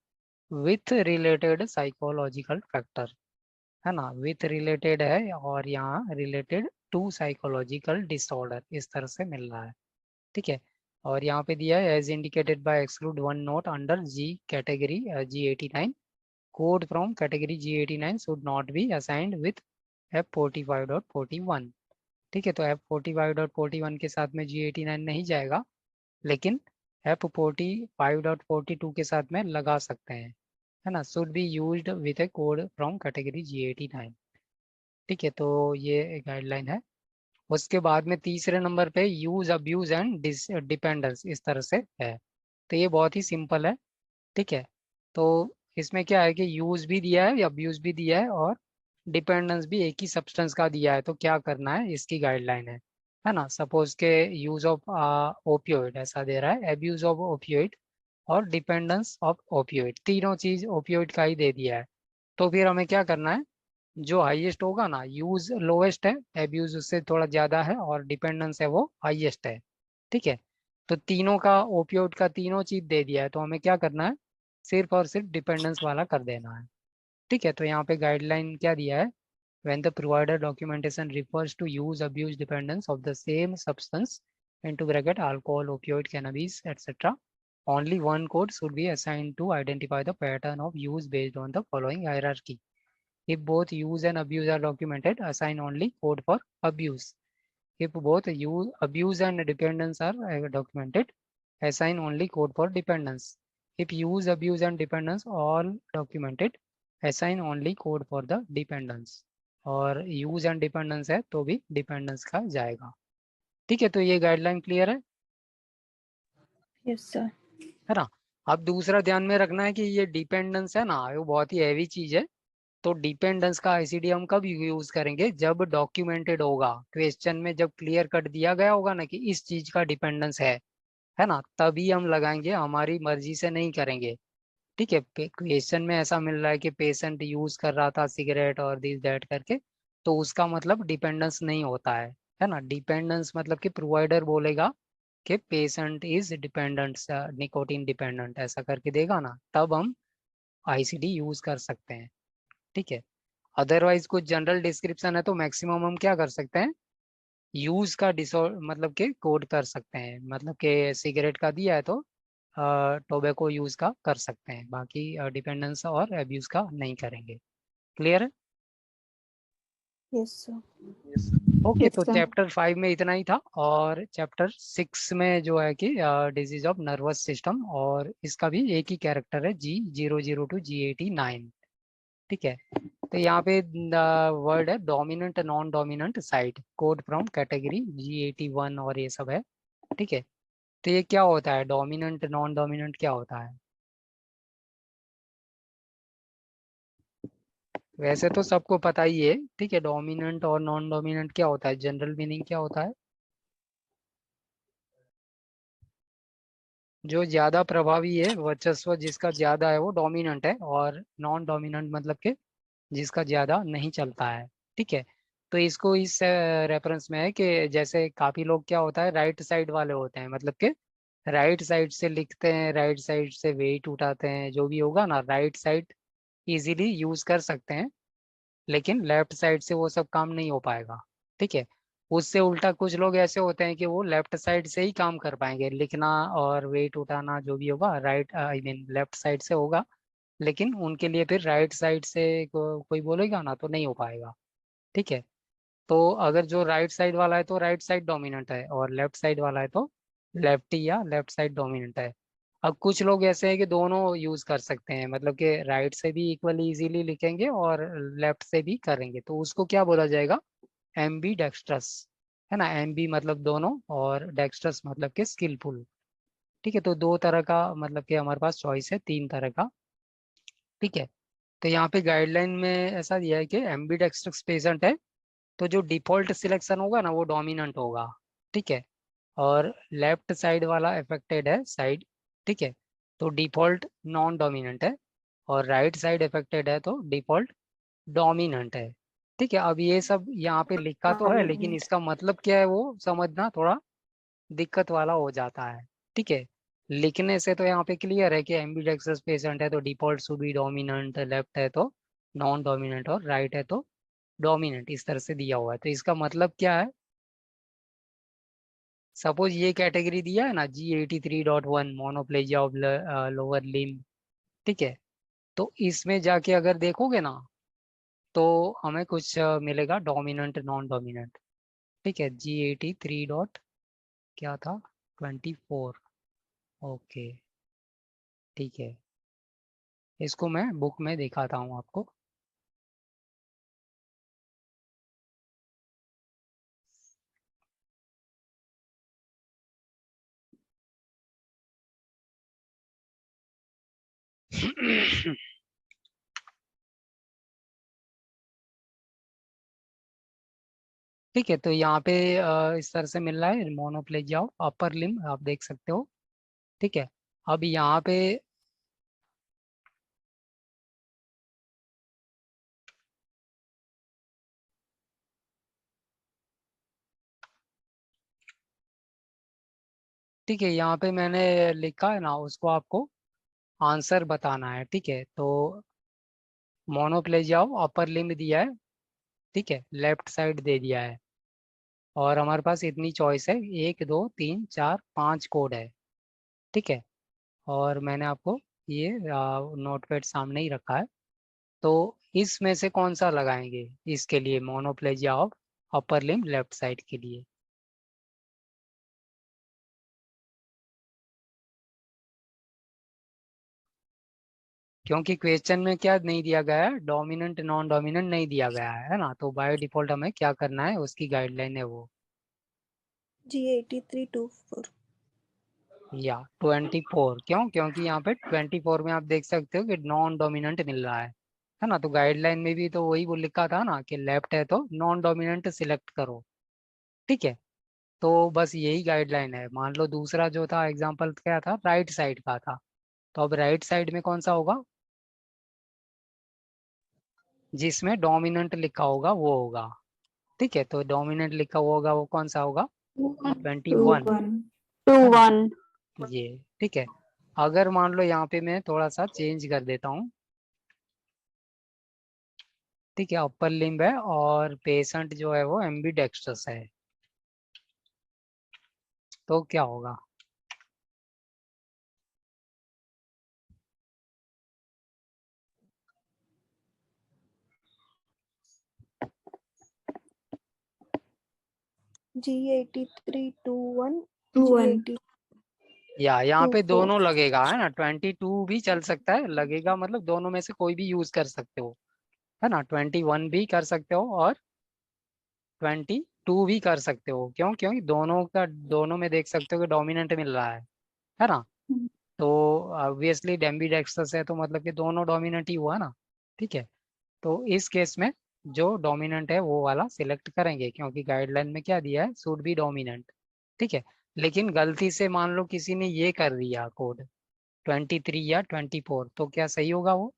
Speaker 1: with related psychological factor, है ना, विथ रिलेटेड है, और यहाँ रिलेटेड टू साइकोलॉजिकल डिसऑर्डर इस तरह से मिल रहा है। ठीक है, और यहाँ पे दिया है as indicated by exclude one note under G category G89, code from category G89 should not be assigned with F45.41। ठीक है, तो F45.41 के साथ में G89 नहीं जाएगा, लेकिन F45.42 के साथ में लगा सकते हैं, है ना, should be used with A code from category G89। ठीक है, तो ये गाइडलाइन है। उसके बाद में तीसरे नंबर पे यूज, अब्यूज एंड डिपेंडेंस इस तरह से है, तो ये बहुत ही सिंपल है। ठीक है, तो इसमें क्या है कि यूज भी दिया है, अब्यूज भी दिया है, और डिपेंडेंस भी एक ही सब्सटेंस का दिया है, तो क्या करना है, इसकी गाइडलाइन है ना। सपोज के यूज ऑफ ओपियोइड ऐसा दे रहा है, एब्यूज ऑफ ओपियोइड और डिपेंडेंस ऑफ ओपियोइड, तीनों चीज ओपियोइड का ही दे दिया है। तो फिर हमें क्या करना है, जो हाईएस्ट होगा ना, यूज लोएस्ट है, एब्यूज उससे थोड़ा ज्यादा है, और डिपेंडेंस है वो हाईएस्ट है। ठीक है, तो तीनों का ओपियोइड का तीनों चीज दे दिया है, तो हमें क्या करना है, सिर्फ और सिर्फ डिपेंडेंस वाला कर देना है। ठीक है, तो यहाँ पे गाइडलाइन क्या दिया है, when the provider documentation refers to use abuse dependence of the same substance into bracket alcohol opioid cannabis etc, only one code should be assigned to identify the pattern of use based on the following hierarchy. If both use and abuse are documented, assign only code for abuse. If both use, abuse and dependence are documented, assign only code for dependence. If use, abuse and dependence all documented, assign only code for the dependence. और use and dependence है तो भी dependence का जाएगा। ठीक है, तो ये गाइडलाइन क्लियर
Speaker 2: Yes, sir.
Speaker 1: है ना। अब दूसरा ध्यान में रखना है कि ये डिपेंडेंस है ना, वो बहुत ही हैवी चीज है। तो डिपेंडेंस का आईसीडी हम कब यूज करेंगे, जब डॉक्यूमेंटेड होगा, क्वेश्चन में जब क्लियर कट दिया गया होगा ना कि इस चीज का डिपेंडेंस है, है ना, तभी हम लगाएंगे, हमारी मर्जी से नहीं करेंगे। ठीक है, क्वेश्चन में ऐसा मिल रहा है कि पेशेंट यूज कर रहा था सिगरेट और दिस दैट करके, तो उसका मतलब डिपेंडेंस नहीं होता है ना। डिपेंडेंस मतलब कि प्रोवाइडर बोलेगा कि patient is dependent, nicotine dependent ऐसा करके देगा ना, तब हम आईसीडी यूज कर सकते हैं। ठीक है, अदरवाइज कुछ जनरल डिस्क्रिप्शन है तो मैक्सिमम हम क्या कर सकते हैं, यूज का डिसो मतलब कि कोड कर सकते हैं, मतलब कि सिगरेट का दिया है तो टोबैको यूज का कर सकते हैं, बाकी डिपेंडेंस और अब्यूज का नहीं करेंगे। क्लियर है?
Speaker 2: Yes, sir.
Speaker 1: ओके,
Speaker 2: Yes,
Speaker 1: तो
Speaker 2: sir.
Speaker 1: चैप्टर 5 में इतना ही था, और चैप्टर 6 में जो है कि डिजीज ऑफ नर्वस सिस्टम, और इसका भी एक ही कैरेक्टर है, G002 G89। ठीक है, तो यहाँ पे वर्ड है dominant non dominant side, code from category G81 और ये सब है। ठीक है, तो ये क्या होता है, डोमिनेंट नॉन डोमिनेंट क्या होता है? वैसे तो सबको पता ही है। ठीक है, डोमिनेंट और नॉन डोमिनेंट क्या होता है, जनरल मीनिंग क्या होता है? जो ज्यादा प्रभावी है, वर्चस्व जिसका ज्यादा है वो डोमिनेंट है, और नॉन डोमिनेंट मतलब के जिसका ज्यादा नहीं चलता है। ठीक है, तो इसको इस रेफरेंस में है कि जैसे काफी लोग क्या होता है, राइट साइड वाले होते हैं, मतलब कि राइट साइड से लिखते हैं, राइट साइड से वेट उठाते हैं, जो भी होगा ना, राइट साइड इजीली यूज कर सकते हैं, लेकिन लेफ्ट साइड से वो सब काम नहीं हो पाएगा। ठीक है, उससे उल्टा कुछ लोग ऐसे होते हैं कि वो लेफ्ट साइड से ही काम कर पाएंगे, लिखना और वेट उठाना जो भी होगा right I mean left side से होगा, लेकिन उनके लिए फिर राइट साइड से कोई बोलेगा ना तो नहीं हो पाएगा। ठीक है, तो अगर जो राइट साइड वाला है तो राइट साइड डोमिनेंट है, और लेफ्ट साइड वाला है तो लेफ्टी या लेफ्ट साइड डोमिनेंट है। अब कुछ लोग ऐसे हैं कि दोनों यूज कर सकते हैं, मतलब कि राइट से भी इक्वली इजीली लिखेंगे और लेफ्ट से भी करेंगे, तो उसको क्या बोला जाएगा, एम्बी डेक्स्ट्रस। है ना, एम्बी मतलब दोनों, और डेक्स्ट्रस मतलब कि स्किलफुल। ठीक है, तो दो तरह का मतलब कि हमारे पास चॉइस है, तीन तरह का। ठीक है, तो यहाँ पे गाइडलाइन में ऐसा दिया है कि एम्बीडेक्स्ट्रस पेशेंट है तो जो डिफॉल्ट सिलेक्शन होगा ना वो डोमिनेंट होगा। ठीक है, और लेफ्ट साइड वाला अफेक्टेड है साइड। ठीक है, तो डिफॉल्ट नॉन डोमिनेंट है, और राइट साइड अफेक्टेड है तो डिफॉल्ट डोमिनेंट है। ठीक है, अब ये सब यहाँ पे लिखा तो है, लेकिन
Speaker 2: Dominant.
Speaker 1: इसका मतलब क्या है वो समझना थोड़ा दिक्कत वाला हो जाता है। ठीक है, लिखने से तो यहाँ पे क्लियर है कि एम्बिडेक्सस पेशेंट है तो default to be dominant, left है तो नॉन डोमिनेंट, और राइट है तो डोमिनेंट, इस तरह से दिया हुआ है। तो इसका मतलब क्या है, सपोज ये कैटेगरी दिया है ना G83.1 मोनोप्लेजिया ऑफ लोअर लिम्ब। ठीक है, तो इसमें जाके अगर देखोगे ना तो हमें कुछ मिलेगा डोमिनेंट नॉन डोमिनेंट। ठीक है, G83 डॉट क्या था, 24। ओके, ठीक है, इसको मैं बुक में दिखाता हूँ आपको। ठीक है, तो यहाँ पे इस तरह से मिल रहा है, मोनोप्लेजिया अपर लिम्ब आप देख सकते हो। ठीक है, अब यहाँ पे ठीक है, यहाँ पे मैंने लिखा है ना, उसको आपको आंसर बताना है। ठीक है, तो मोनोप्लेजिया अपर लिम्ब दिया है, ठीक है, लेफ्ट साइड दे दिया है, और हमारे पास इतनी चॉइस है, 1 2 3 4 5 कोड है। ठीक है, और मैंने आपको ये नोटपैड सामने ही रखा है, तो इसमें से कौन सा लगाएंगे इसके लिए, monoplegia of upper limb left side के लिए? क्योंकि क्वेश्चन में क्या नहीं दिया गया है, डोमिनेंट नॉन डोमिनेंट नहीं दिया गया है ना, तो बाय डिफॉल्ट हमें क्या करना है, उसकी गाइडलाइन है वो,
Speaker 2: G8324.
Speaker 1: या 24। क्यों? क्योंकि यहाँ पे 24 में आप देख सकते हो कि नॉन डोमिनेंट मिल रहा है ना, तो गाइडलाइन में भी तो वही वो लिखा था ना कि लेफ्ट है तो नॉन डोमिनेंट सिलेक्ट करो। ठीक है, तो बस यही गाइडलाइन है। मान लो दूसरा जो था एग्जाम्पल क्या था, राइट साइड का था, तो अब राइट साइड में कौन सा होगा, जिसमें डोमिनेंट लिखा होगा वो होगा। ठीक है, तो डोमिनेंट लिखा हुआ होगा वो कौन सा होगा, 21,
Speaker 2: 1.
Speaker 1: है ना
Speaker 5: 1.
Speaker 1: ये। ठीक है, अगर मान लो यहाँ पे मैं थोड़ा सा चेंज कर देता हूँ, ठीक है, अपर लिम्ब है और पेशेंट जो है वो एम्बीडेक्स्ट्रस है, तो क्या होगा,
Speaker 2: G83 21.
Speaker 4: 2-1.
Speaker 2: G80
Speaker 1: या यहाँ पे
Speaker 2: 24.
Speaker 1: दोनों लगेगा, है ना, 22 भी चल सकता है, लगेगा मतलब दोनों में से कोई भी यूज कर सकते हो, है ना, 21 भी कर सकते हो और 22 भी कर सकते हो। क्यों, क्योंकि दोनों में देख सकते हो कि डोमिनेंट मिल रहा है ना।
Speaker 2: हम्म,
Speaker 1: तो ऑब्वियसली डेम्बीडेक्स्ट्रस है तो मतलब कि दोनों डोमिनेंट ही हुआ ना। ठीक है, तो इस केस में जो डोमिनेंट है वो वाला सिलेक्ट करेंगे, क्योंकि गाइडलाइन में क्या दिया है, शुड बी डोमिनेंट। ठीक है, लेकिन गलती से मान लो किसी ने ये कर दिया कोड 23 या 24, तो क्या सही होगा वो,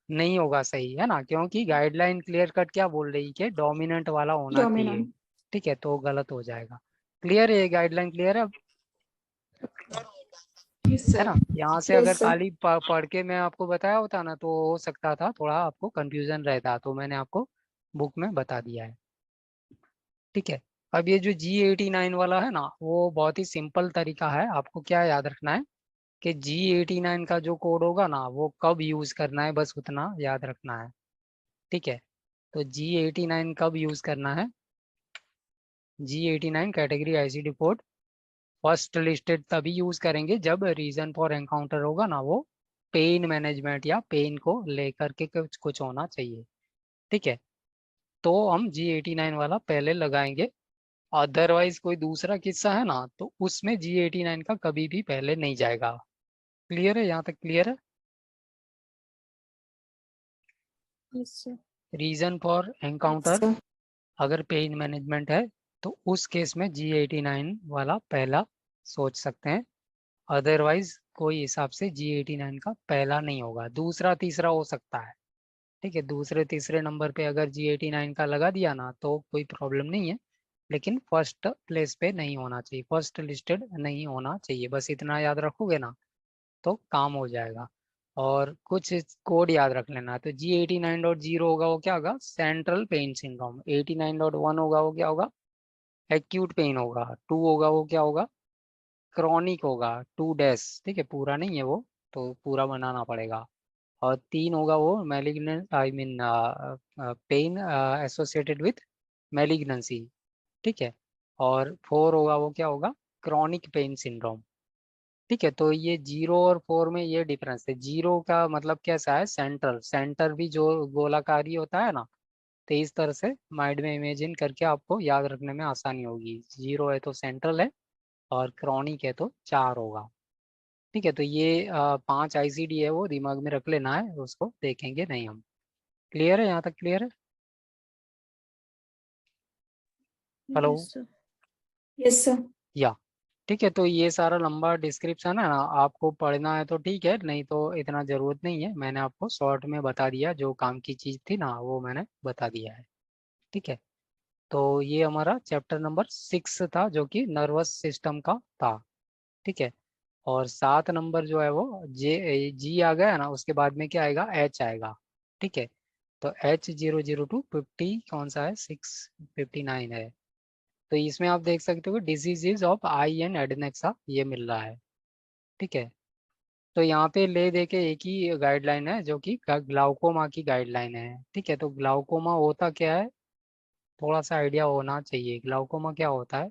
Speaker 1: नहीं होगा सही, है ना, क्योंकि गाइडलाइन क्लियर कट क्या बोल रही है कि डोमिनेंट वाला होना चाहिए।
Speaker 4: Dominant.
Speaker 1: ठीक है, तो गलत हो जाएगा। क्लियर है, गाइडलाइन क्लियर है,
Speaker 4: Yes,
Speaker 1: है
Speaker 4: sir.
Speaker 1: ना। यहाँ से
Speaker 4: Yes,
Speaker 1: अगर
Speaker 4: sir.
Speaker 1: खाली पढ़ के मैं आपको बताया होता ना तो हो सकता था थोड़ा आपको कंफ्यूजन रहता, तो मैंने आपको बुक में बता दिया है। ठीक है, अब ये जो G89 वाला है ना, वो बहुत ही सिंपल तरीका है। आपको क्या याद रखना है कि G89 का जो कोड होगा ना वो कब यूज करना है, बस उतना याद रखना है। ठीक है, तो G89 कब यूज करना है, G89 category ICD code first listed तभी यूज करेंगे जब रीजन फॉर एनकाउंटर होगा ना वो पेन मैनेजमेंट या पेन को लेकर के कुछ होना चाहिए। ठीक है, तो हम G89 वाला पहले लगाएंगे, अदरवाइज कोई दूसरा किस्सा है ना तो उसमें G89 का कभी भी पहले नहीं जाएगा। क्लियर है, यहाँ तक क्लियर है।
Speaker 2: Yes, sir.
Speaker 1: Reason for
Speaker 4: Yes,
Speaker 1: encounter
Speaker 4: sir.
Speaker 1: अगर पेन मैनेजमेंट है तो उस केस में G89 वाला पहला सोच सकते हैं, अदरवाइज कोई हिसाब से G89 का पहला नहीं होगा, दूसरा तीसरा हो सकता है। ठीक है, दूसरे तीसरे नंबर पे अगर G89 का लगा दिया ना तो कोई प्रॉब्लम नहीं है, लेकिन फर्स्ट प्लेस पे नहीं होना चाहिए, फर्स्ट लिस्टेड नहीं होना चाहिए, बस इतना याद रखोगे ना तो काम हो जाएगा। और कुछ कोड याद रख लेना, तो G89.0 होगा वो क्या होगा, सेंट्रल पेन सिंड्रोम। 89.1 होगा वो क्या होगा, एक्यूट पेन होगा। 2 होगा वो क्या होगा, क्रॉनिक होगा, 2 डैश। ठीक है, पूरा नहीं है वो, तो पूरा बनाना पड़ेगा। और 3 होगा वो malignant, I mean pen associated with malignancy. ठीक है, और 4 होगा वो क्या होगा, क्रॉनिक पेन सिंड्रोम। ठीक है, तो ये 0 और 4 में ये डिफरेंस है। 0 का मतलब कैसा है, सेंटर, सेंटर भी जो गोलाकारी होता है ना, तो इस तरह से माइंड में इमेजिन करके आपको याद रखने में आसानी होगी। 0 है तो सेंट्रल है और क्रॉनिक है तो 4 होगा। ठीक है, तो ये 5 आईसीडी है वो दिमाग में रख लेना है, उसको देखेंगे नहीं हम। क्लियर है, यहाँ तक क्लियर है। Hello,
Speaker 2: Yes, sir.
Speaker 4: Yes, sir.
Speaker 1: या ठीक है, तो ये सारा लंबा डिस्क्रिप्शन है ना, आपको पढ़ना है तो ठीक है, नहीं तो इतना ज़रूरत नहीं है, मैंने आपको शॉर्ट में बता दिया, जो काम की चीज़ थी ना वो मैंने बता दिया है। ठीक है, तो ये हमारा चैप्टर नंबर 6 था जो कि नर्वस सिस्टम का था। ठीक है, और 7 नंबर जो है वो जी आ गया ना, उसके बाद में क्या आएगा, एच आएगा। ठीक है, तो H00250 कौन सा है, 659 है। तो इसमें आप देख सकते हो कि diseases of I and adnexa ये मिल रहा है। ठीक है, तो यहाँ पे ले दे के एक ही गाइडलाइन है जो कि ग्लाउकोमा की गाइडलाइन है। ठीक है, तो ग्लाउकोमा होता क्या है, थोड़ा सा आइडिया होना चाहिए। ग्लाउकोमा क्या होता है,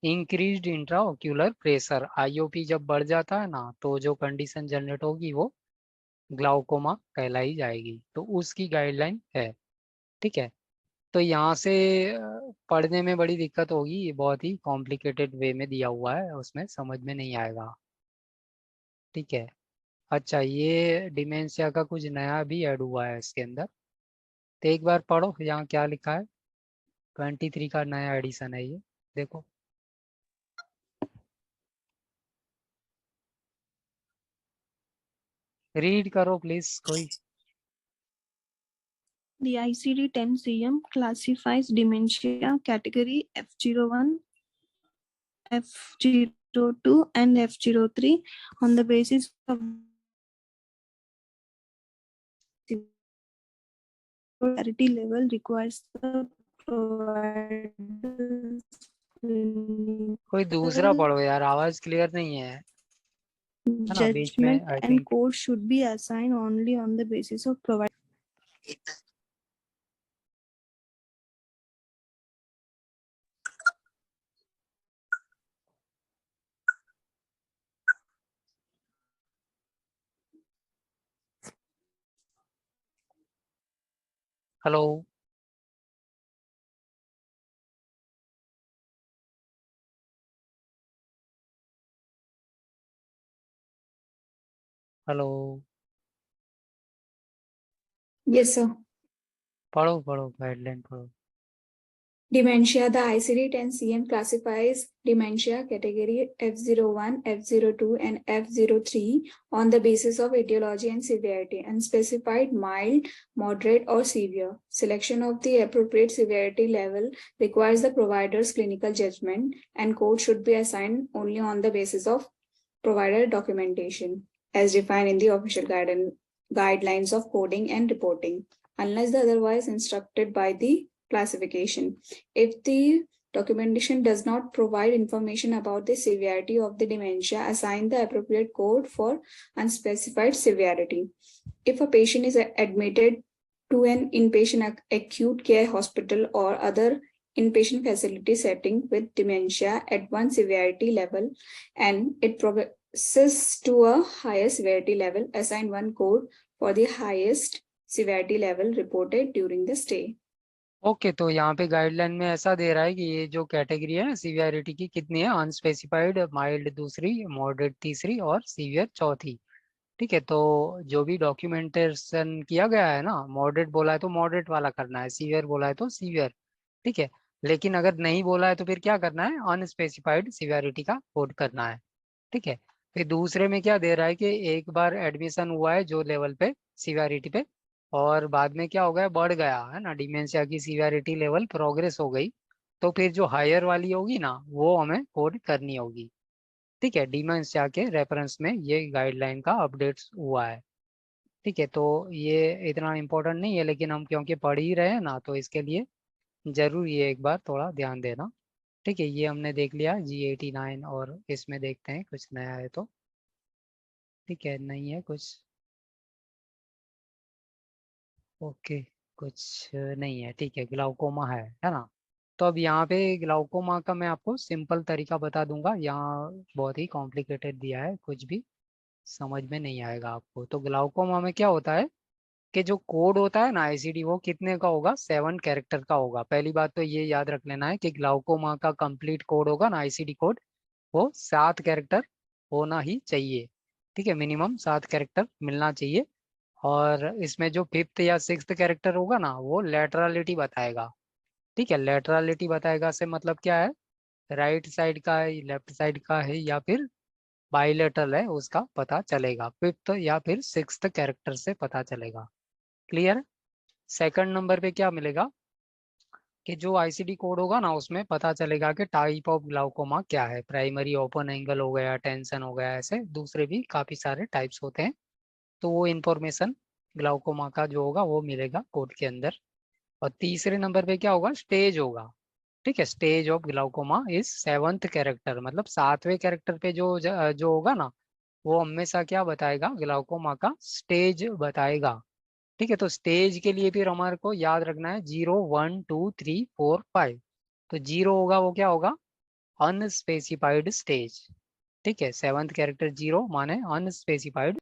Speaker 1: इंक्रीज्ड इंट्राओक्यूलर प्रेशर, आईओपी जब बढ़ जाता है ना तो जो कंडीशन जनरेट होगी वो ग्लाउकोमा कहलाई जाएगी, तो उसकी गाइडलाइन है। ठीक है, तो यहाँ से पढ़ने में बड़ी दिक्कत होगी, ये बहुत ही कॉम्प्लिकेटेड वे में दिया हुआ है, उसमें समझ में नहीं आएगा। ठीक है, अच्छा, ये डिमेंशिया का कुछ नया भी ऐड हुआ है इसके अंदर। तो एक बार पढ़ो यहाँ क्या लिखा है। 23 का नया एडिशन है ये, देखो। रीड करो प्लीज कोई।
Speaker 2: The ICD-10-CM classifies dementia category F01, F02, and F03 on the basis of severity level requires the provider's
Speaker 1: कोई दूसरा
Speaker 2: clinical
Speaker 1: पढ़ो यार, आवाज क्लियर नहीं है ना बीच में
Speaker 2: judgment
Speaker 1: I
Speaker 2: and
Speaker 1: think.
Speaker 2: code should be assigned only on the basis of provider.
Speaker 1: Hello. Hello.
Speaker 4: Yes, sir.
Speaker 1: पढ़ो पढ़ो गाइडलाइन पढ़ो।
Speaker 4: Dementia. The ICD-10-CM classifies dementia category F01, F02, and F03 on the basis of etiology and severity, unspecified, mild, moderate, or severe. Selection of the appropriate severity level requires the provider's clinical judgment, and code should be assigned only on the basis of provider documentation, as defined in the official guidelines of coding and reporting, unless otherwise instructed by the classification. If the documentation does not provide information about the severity of the dementia, assign the appropriate code for unspecified severity. If a patient is admitted to an inpatient acute care hospital or other inpatient facility setting with dementia at one severity level and it progresses to a higher severity level, assign one code for the highest severity level reported during the stay.
Speaker 1: Okay, तो यहाँ पे guideline में ऐसा दे रहा है कि ये जो कैटेगरी है सीवियरिटी की कितनी है, अनस्पेसिफाइड माइल्ड दूसरी, मॉडरेट तीसरी और सीवियर चौथी। ठीक है, तो जो भी डॉक्यूमेंटेशन किया गया है ना, मॉडरेट बोला है तो मॉडरेट वाला करना है, सीवियर बोला है तो सीवियर। ठीक है, लेकिन अगर नहीं बोला है तो फिर क्या करना है, अनस्पेसिफाइड सीवियरिटी का कोड करना है। ठीक है, फिर दूसरे में क्या दे रहा है कि एक बार एडमिशन हुआ है जो लेवल पे सीवियरिटी पे, और बाद में क्या हो गया, बढ़ गया है ना, डिमेंशिया की सीवियरिटी लेवल प्रोग्रेस हो गई, तो फिर जो हायर वाली होगी ना वो हमें कोड करनी होगी। ठीक है, डिमेंशिया के रेफरेंस में ये गाइडलाइन का अपडेट हुआ है। ठीक है, तो ये इतना इम्पोर्टेंट नहीं है, लेकिन हम क्योंकि पढ़ ही रहे हैं ना तो इसके लिए जरूर ये एक बार थोड़ा ध्यान देना। ठीक है, ये हमने देख लिया G89, और इसमें देखते हैं कुछ नया है तो। ठीक है, नहीं है कुछ। ओके, कुछ नहीं है। ठीक है, ग्लाउकोमा है ना। तो अब यहाँ पे ग्लाउकोमा का मैं आपको सिंपल तरीका बता दूंगा, यहाँ बहुत ही कॉम्प्लिकेटेड दिया है, कुछ भी समझ में नहीं आएगा आपको। तो ग्लाउकोमा में क्या होता है कि जो कोड होता है ना आईसीडी, वो कितने का होगा, 7 कैरेक्टर का होगा। पहली बात तो ये याद रख लेना है कि ग्लाउकोमा का कंप्लीट कोड होगा ना आईसीडी कोड, वो 7 कैरेक्टर होना ही चाहिए। ठीक है, मिनिमम 7 कैरेक्टर मिलना चाहिए। और इसमें जो फिफ्थ या सिक्स्थ कैरेक्टर होगा ना वो लेटरलिटी बताएगा। ठीक है, लेटरलिटी बताएगा से मतलब क्या है, राइट साइड का है, लेफ्ट साइड का है, या फिर बाइलेटरल है, उसका पता चलेगा फिफ्थ या फिर सिक्स्थ कैरेक्टर से पता चलेगा। क्लियर। सेकंड नंबर पे क्या मिलेगा कि जो आईसीडी कोड होगा ना उसमें पता चलेगा कि टाइप ऑफ ग्लाउकोमा क्या है, प्राइमरी ओपन एंगल हो गया, टेंशन हो गया, ऐसे दूसरे भी काफी सारे टाइप्स होते हैं। तो वो इंफॉर्मेशन ग्लाउकोमा का जो होगा वो मिलेगा कोड के अंदर। और तीसरे नंबर पे क्या होगा, स्टेज होगा। ठीक है, stage of glaucoma is 7th character, मतलब 7वें कैरेक्टर पे जो होगा ना वो हमेशा क्या बताएगा, ग्लाउकोमा का स्टेज बताएगा। ठीक है, तो स्टेज के लिए फिर हमारे को याद रखना है 0, 1, 2, 3, 4, 5। तो 0 होगा वो क्या होगा, अनस्पेसिफाइड स्टेज। ठीक है, 7th कैरेक्टर 0 माने अनस्पेसिफाइड।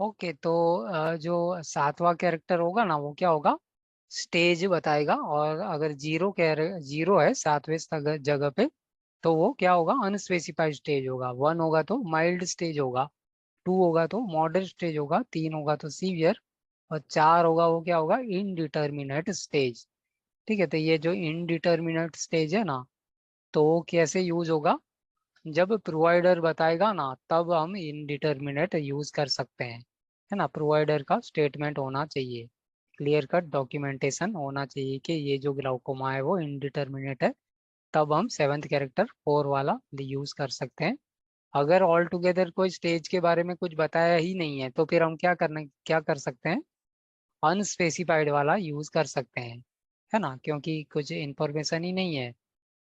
Speaker 1: ओके, तो जो 7वां कैरेक्टर होगा ना वो क्या होगा, स्टेज बताएगा, और अगर जीरो है सातवें जगह पे, तो वो क्या होगा, अनस्पेसिफाइड स्टेज होगा। 1 होगा तो माइल्ड स्टेज होगा, 2 होगा तो मॉडरेट स्टेज होगा, 3 होगा तो सीवियर, और 4 होगा वो क्या होगा, इनडिटर्मिनेट स्टेज। ठीक है, तो ये जो इनडिटर्मिनेट स्टेज है ना, तो वो कैसे यूज होगा, जब प्रोवाइडर बताएगा ना तब हम इनडिटर्मिनेट यूज कर सकते हैं, है ना। प्रोवाइडर का स्टेटमेंट होना चाहिए, क्लियर कट डॉक्यूमेंटेशन होना चाहिए कि ये जो ग्लाउकोमा है वो इनडिटर्मिनेट है, तब हम सेवन्थ कैरेक्टर 4 वाला यूज कर सकते हैं। अगर ऑल टुगेदर कोई स्टेज के बारे में कुछ बताया ही नहीं है, तो फिर हम क्या कर सकते हैं, अनस्पेसिफाइड वाला यूज कर सकते हैं, है ना, क्योंकि कुछ इंफॉर्मेशन ही नहीं है।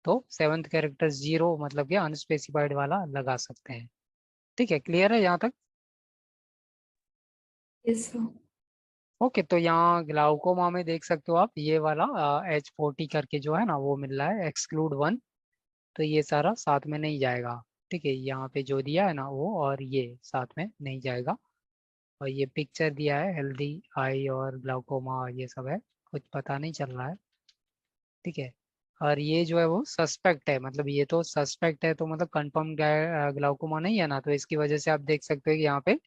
Speaker 1: तो सेवन्थ कैरेक्टर 0 मतलब कि अनस्पेसिफाइड वाला लगा सकते हैं। ठीक है, क्लियर है यहाँ तक।
Speaker 4: Yes, sir.
Speaker 1: ओके, तो यहाँ ग्लाउकोमा में देख सकते हो आप, ये वाला H40 करके जो है ना वो मिल रहा है, एक्सक्लूड 1, तो ये सारा साथ में नहीं जाएगा। ठीक है, यहाँ पे जो दिया है ना वो और ये साथ में नहीं जाएगा। और ये पिक्चर दिया है हेल्दी आई और ग्लाउकोमा, ये सब है, कुछ पता नहीं चल रहा है। ठीक है, और ये जो है वो सस्पेक्ट है, मतलब ये तो सस्पेक्ट है, तो मतलब कंफर्म ग्लाउकोमा नहीं है ना, तो इसकी वजह से आप देख सकते हो कि यहाँ पे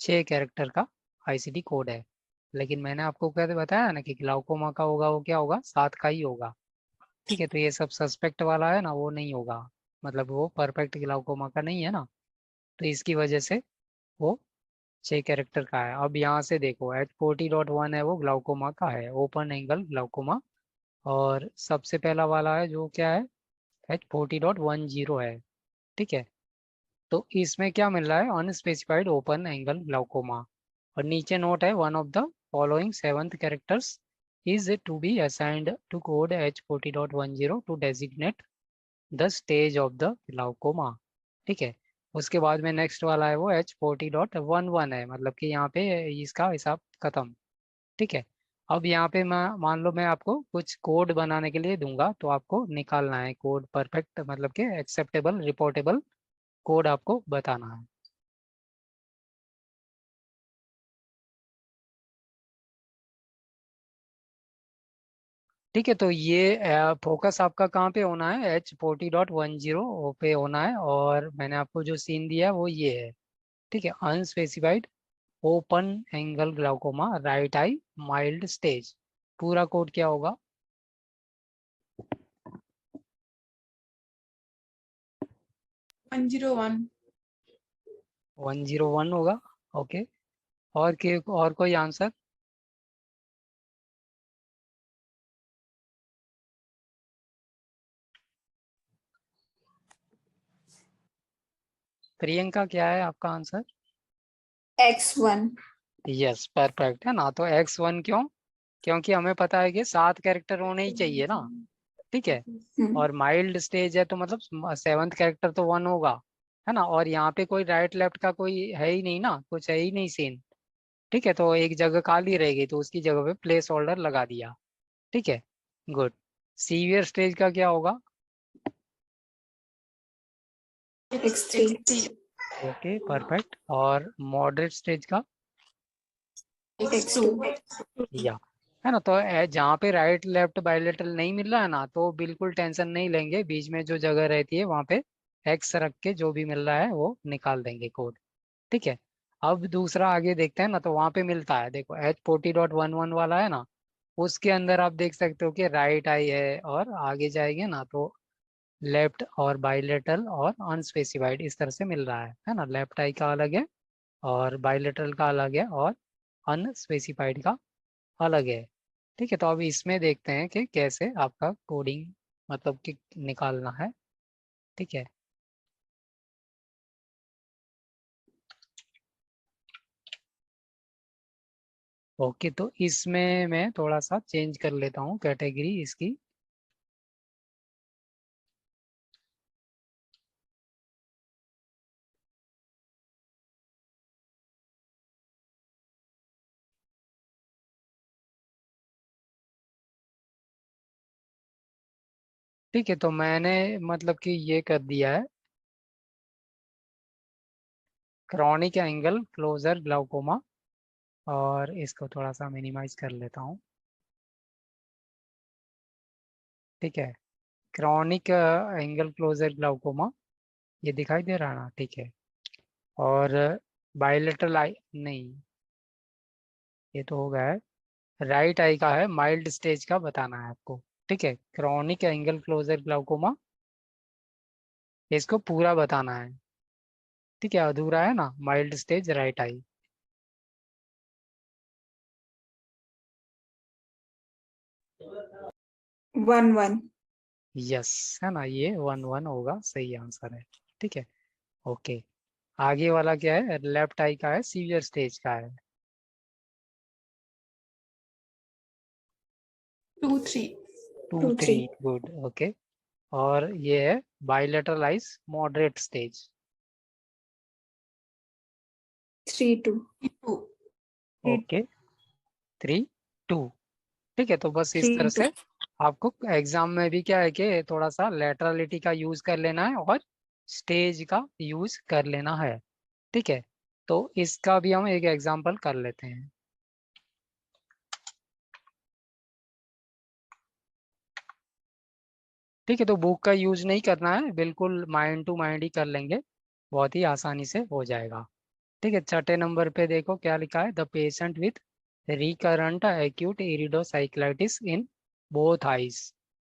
Speaker 1: 6 कैरेक्टर का आईसीडी कोड है। लेकिन मैंने आपको कहते बताया ना कि ग्लाउकोमा का होगा वो क्या होगा, 7 का ही होगा। ठीक है, तो ये सब सस्पेक्ट वाला है ना वो नहीं होगा, मतलब वो परफेक्ट ग्लाउकोमा का नहीं है ना, तो इसकी वजह से वो 6 कैरेक्टर का है। अब यहाँ से देखो H40.1 है वो ग्लाउकोमा का है, ओपन एंगल ग्लाउकोमा। और सबसे पहला वाला है जो क्या है, H40.10 है। ठीक है, तो इसमें क्या मिल रहा है, अनस्पेसिफाइड ओपन एंगल ग्लाउकोमा। और नीचे नोट है, one of the following seventh characters is to be assigned to code H40.10 to designate the stage of the glaucoma. ठीक है, उसके बाद में नेक्स्ट वाला है वो H40.11 है, मतलब कि यहाँ पे इसका हिसाब खत्म। ठीक है, अब यहाँ पे मैं मान लो मैं आपको कुछ कोड बनाने के लिए दूंगा, तो आपको निकालना है कोड परफेक्ट, मतलब कि एक्सेप्टेबल रिपोर्टेबल कोड आपको बताना है। ठीक है, तो ये फोकस आपका कहाँ पे होना है, H40.10 पे होना है, और मैंने आपको जो सीन दिया है वो ये है। ठीक है, unspecified open angle glaucoma right I mild stage, पूरा कोड क्या होगा,
Speaker 5: 101।
Speaker 1: 101 होगा। ओके, और कोई आंसर। प्रियंका क्या है आपका आंसर।
Speaker 4: X1.
Speaker 1: यस, परफेक्ट है ना, तो X1 क्यों, क्योंकि हमें पता है कि 7 कैरेक्टर होने ही चाहिए ना। ठीक है,
Speaker 4: Hmm.
Speaker 1: और माइल्ड स्टेज है तो मतलब सेवंथ कैरेक्टर तो 1 होगा, है ना, और यहाँ पे कोई राइट लेफ्ट का कोई है ही नहीं ना, कुछ है ही नहीं सीन। ठीक है, तो एक जगह खाली रहेगी तो उसकी जगह पे प्लेस होल्डर लगा दिया। ठीक है, गुड। सीवियर स्टेज का क्या होगा,
Speaker 4: X3.
Speaker 1: ओके परफेक्ट, और मॉडरेट स्टेज का,
Speaker 4: X2.
Speaker 1: या, है ना, तो जहाँ पे राइट लेफ्ट बायलेटरल नहीं मिल रहा है ना, तो बिल्कुल टेंशन नहीं लेंगे, बीच में जो जगह रहती है वहाँ पे एक्स रख के जो भी मिल रहा है वो निकाल देंगे कोड। ठीक है, अब दूसरा आगे देखते हैं ना, तो वहाँ पे मिलता है, देखो H40.11 वाला है ना, उसके अंदर आप देख सकते हो कि राइट आई है, और आगे जाएंगे ना तो लेफ्ट और बायलेटरल और अनस्पेसिफाइड इस तरह से मिल रहा है ना, लेफ्ट आई का अलग है, और बायलेटरल का अलग है, और अनस्पेसिफाइड का अलग है। ठीक है, तो अब इसमें देखते हैं कि कैसे आपका कोडिंग मतलब कि निकालना है। ठीक है, ओके, तो इसमें मैं थोड़ा सा चेंज कर लेता हूँ कैटेगरी इसकी। ठीक है, तो मैंने मतलब कि ये कर दिया है, क्रॉनिक एंगल क्लोजर ग्लाउकोमा, और इसको थोड़ा सा मिनिमाइज कर लेता हूँ। ठीक है। क्रॉनिक एंगल क्लोजर ग्लाउकोमा, ये दिखाई दे रहा है ना, ठीक है। और बायलेटरल आई नहीं, ये तो हो गया है। राइट आई का है, माइल्ड स्टेज का बताना है आपको, ठीक है। क्रॉनिक एंगल क्लोजर ग्लाउकोमा, इसको पूरा बताना है, ठीक है। अधूरा है ना, mild stage right I.
Speaker 4: 1-1।
Speaker 1: Yes, है ना, ये 1-1 होगा, सही आंसर है, ठीक है। ओके, आगे वाला क्या है, लेफ्ट आई का है, सीवियर स्टेज का है।
Speaker 2: 2-3.
Speaker 1: 2-3, गुड, ओके। और ये है bilateral eyes, moderate stage.
Speaker 4: 3-2।
Speaker 2: 2.
Speaker 1: Okay, 3-2, ठीक है। तो बस इस तरह
Speaker 2: 3-2.
Speaker 1: से आपको एग्जाम में भी क्या है कि थोड़ा सा लेटरलिटी का यूज कर लेना है और स्टेज का यूज कर लेना है, ठीक है। तो इसका भी हम एक एग्जांपल कर लेते हैं। ठीक है, तो बुक का यूज नहीं करना है, बिल्कुल माइंड टू माइंड ही कर लेंगे, बहुत ही आसानी से हो जाएगा। ठीक है, छठे नंबर पे देखो क्या लिखा है, the patient with recurrent acute iridocyclitis in both eyes.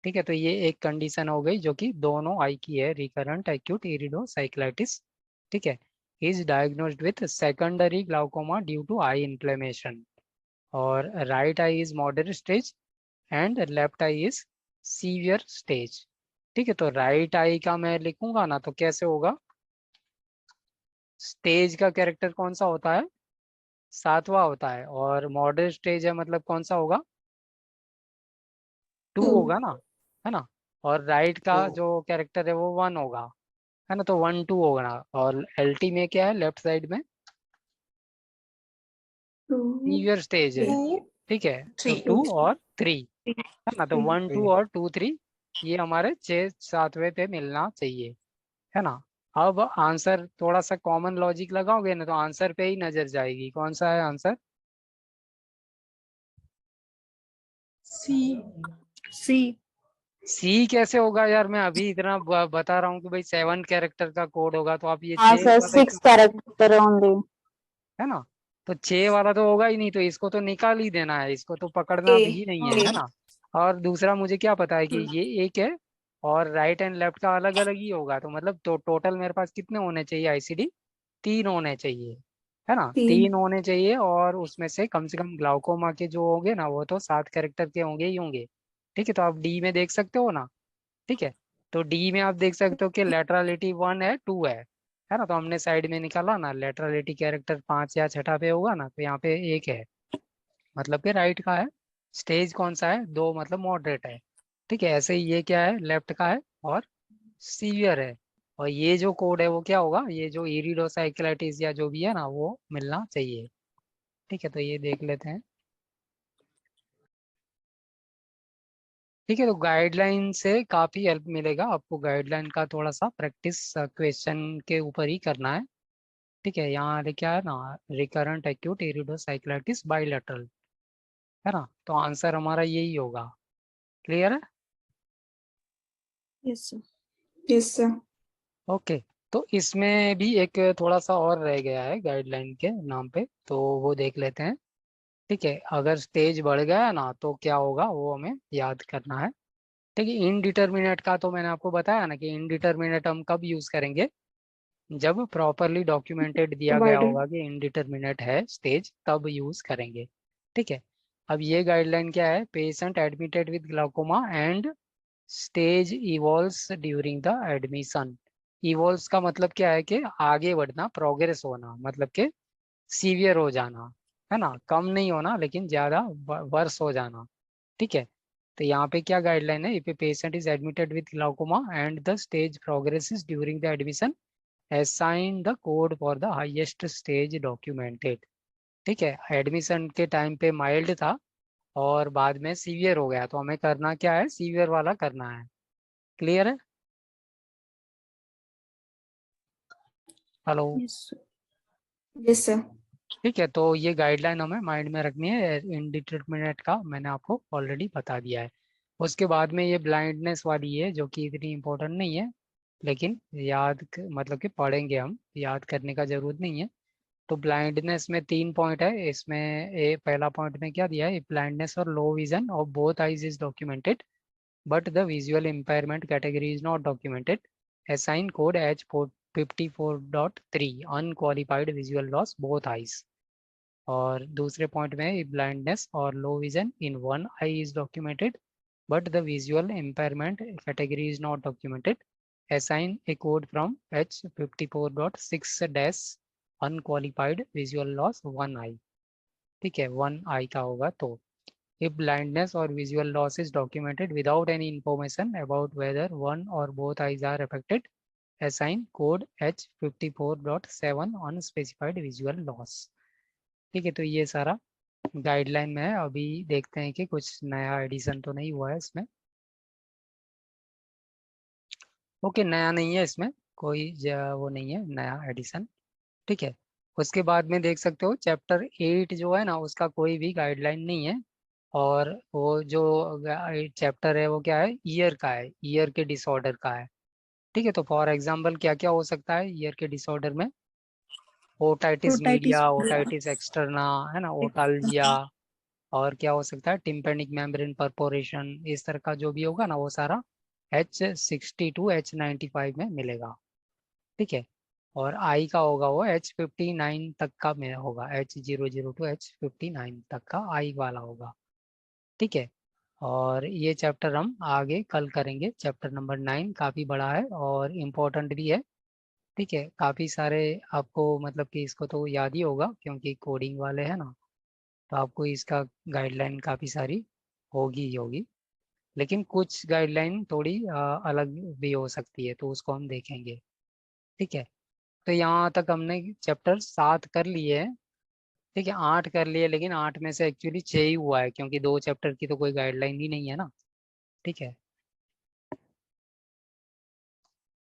Speaker 1: ठीक है, तो ये एक कंडीशन हो गई जो कि दोनों आई की है, रिकरेंट एक्यूट इरिडोसाइक्लाइटिस। ठीक है, is diagnosed with secondary glaucoma due to eye inflammation, और right eye is moderate stage and left eye is severe stage. ठीक है, तो राइट आई का मैं लिखूंगा ना तो कैसे होगा, स्टेज का कैरेक्टर कौन सा होता है, 7वां होता है, और मॉडरेट स्टेज है मतलब कौन सा होगा, 2 होगा ना, है ना। और राइट का जो कैरेक्टर है वो 1 होगा, है ना, तो 1-2 होगा। और एलटी में क्या है, लेफ्ट साइड में
Speaker 4: 2,
Speaker 1: सीवियर स्टेज है,
Speaker 2: 2,
Speaker 1: ठीक है। तो
Speaker 2: 3.
Speaker 1: 2 और 3, है ना, तो 1, 2
Speaker 3: 3
Speaker 1: और 2, 3 ये हमारे 6-7वें पे मिलना चाहिए, है ना। अब आंसर थोड़ा सा कॉमन लॉजिक लगाओगे ना तो आंसर पे ही नजर जाएगी, कौन सा है आंसर।
Speaker 2: C. C.
Speaker 1: सी कैसे होगा यार, मैं अभी इतना बता रहा हूँ कि भाई 7 कैरेक्टर का कोड होगा, तो आप ये
Speaker 5: हाँ
Speaker 1: 6
Speaker 5: सर,
Speaker 1: वाला ही
Speaker 5: 6
Speaker 1: क्यों,
Speaker 5: कैरेक्टर ओनली।
Speaker 1: है ना। तो 6 वाला तो होगा ही नहीं, तो इसको तो निकाल ही देना है, इसको तो पकड़ना
Speaker 4: A,
Speaker 1: भी नहीं है
Speaker 4: A।
Speaker 1: है ना। और दूसरा मुझे क्या पता है कि ये एक है और राइट एंड लेफ्ट का अलग अलग ही होगा, तो मतलब तो टोटल मेरे पास कितने होने चाहिए आईसीडी, 3 होने चाहिए, है ना,
Speaker 4: 3।
Speaker 1: 3 होने चाहिए। और उसमें से कम ग्लाउकोमा के जो होंगे ना वो तो 7 कैरेक्टर के होंगे ही होंगे। ठीक है, तो आप डी में देख सकते हो ना, ठीक है। तो डी में आप देख सकते हो कि लेटरलिटी 1 है, 2 है ना। तो हमने साइड में निकाला ना, लेटरलिटी कैरेक्टर 5 या 6 पे होगा ना, तो यहाँ पे 1 है, मतलब कि राइट का है। स्टेज कौन सा है, 2 मतलब मॉडरेट है। ठीक है, ऐसे ही ये क्या है, लेफ्ट का है और सीवियर है। और ये जो कोड है वो क्या होगा, ये जो इरिडोसाइक्लाइटिस या जो भी है ना वो मिलना चाहिए। ठीक है, तो ये देख लेते हैं। ठीक है, तो गाइडलाइन से काफ़ी हेल्प मिलेगा आपको, गाइडलाइन का थोड़ा सा प्रैक्टिस क्वेश्चन के ऊपर ही करना है। ठीक है, यहाँ क्या है ना, रिकरेंट एक्यूट इरिडोसाइक्लाइटिस बाइलेटरल, है ना, तो आंसर हमारा यही होगा। क्लियर है।
Speaker 2: Yes, sir.
Speaker 4: Yes, sir।
Speaker 1: Okay, तो इसमें भी एक थोड़ा सा और रह गया है गाइडलाइन के नाम पे, तो वो देख लेते हैं। ठीक है, अगर स्टेज बढ़ गया ना तो क्या होगा वो हमें याद करना है। ठीक है, इनडिटर्मिनेट का तो मैंने आपको बताया ना कि इनडिटर्मिनेट हम कब यूज करेंगे, जब प्रॉपरली डॉक्यूमेंटेड दिया गया
Speaker 4: Provided।
Speaker 1: होगा कि इनडिटर्मिनेट है स्टेज, तब यूज करेंगे। ठीक है, अब ये गाइडलाइन क्या है, patient admitted with glaucoma and stage evolves during the admission. Evolves का मतलब क्या है कि आगे बढ़ना, प्रोग्रेस होना, मतलब कि सीवियर हो जाना, है ना, कम नहीं होना लेकिन ज्यादा वर्स हो जाना। ठीक है, तो यहाँ पे क्या गाइडलाइन है, if a patient is admitted with glaucoma and the stage progresses during the admission, assign the code for the highest stage documented। ठीक है, एडमिशन के टाइम पे माइल्ड था और बाद में सीवियर हो गया, तो हमें करना क्या है, सीवियर वाला करना है। क्लियर है। Hello.
Speaker 2: Yes, sir.
Speaker 4: Yes, sir।
Speaker 1: ठीक है, तो ये गाइडलाइन हमें माइंड में रखनी है, इनडिटरमिनेट का मैंने आपको ऑलरेडी बता दिया है। उसके बाद में ये ब्लाइंडनेस वाली है जो कि इतनी इम्पोर्टेंट नहीं है, लेकिन मतलब कि पढ़ेंगे हम, याद करने का जरूरत नहीं है। तो ब्लाइंडनेस में 3 पॉइंट है इसमें। पहला पॉइंट में क्या दिया है, ब्लाइंडनेस और low vision of both eyes is documented but the visual impairment category is not documented. Assign code H54.3 unqualified visual loss both eyes. और दूसरे पॉइंट में ब्लाइंडनेस और low vision in one I is documented but the visual impairment category is not documented. Assign a code from H54.6 dash unqualified visual loss 1 eye. ठीक है, 1 eye का होगा। तो if blindness or visual loss is documented without any information about whether one or both eyes are affected, assign code H54.7 unspecified visual loss. ठीक है, तो ये सारा गाइडलाइन में है। अभी देखते हैं कि कुछ नया एडिशन तो नहीं हुआ है इसमें। ओके, नया नहीं है इसमें, कोई वो नहीं है नया एडिशन। ठीक है, उसके बाद में देख सकते हो चैप्टर 8 जो है ना, उसका कोई भी गाइडलाइन नहीं है। और वो जो चैप्टर है वो क्या है, ईयर का है, ईयर के डिसऑर्डर का है। ठीक है, तो फॉर एग्जांपल क्या क्या हो सकता है ईयर के डिसऑर्डर में, otitis
Speaker 2: Otitis
Speaker 1: media,
Speaker 2: media.
Speaker 1: Otitis externa, है ना, ओटाल्जिया। और क्या हो सकता है, टिम्पेनिक मेम्ब्रेन परपोरेशन, इस तरह का जो भी होगा ना वो सारा H62 H95 में मिलेगा। ठीक है, और आई का होगा वो H59 तक का में होगा, H002 to H59 तक का आई वाला होगा। ठीक है, और ये चैप्टर हम आगे कल करेंगे। चैप्टर नंबर 9 काफ़ी बड़ा है और इम्पोर्टेंट भी है। ठीक है, काफ़ी सारे आपको मतलब कि इसको तो याद ही होगा क्योंकि कोडिंग वाले हैं ना, तो आपको इसका गाइडलाइन काफ़ी सारी होगी ही होगी। लेकिन कुछ गाइडलाइन थोड़ी अलग भी हो सकती है, तो उसको हम देखेंगे। ठीक है, तो यहाँ तक हमने चैप्टर 7 कर लिए हैं। ठीक है, 8 कर लिए, लेकिन 8 में से एक्चुअली 6 ही हुआ है क्योंकि 2 चैप्टर की तो कोई गाइडलाइन ही नहीं है ना। ठीक है,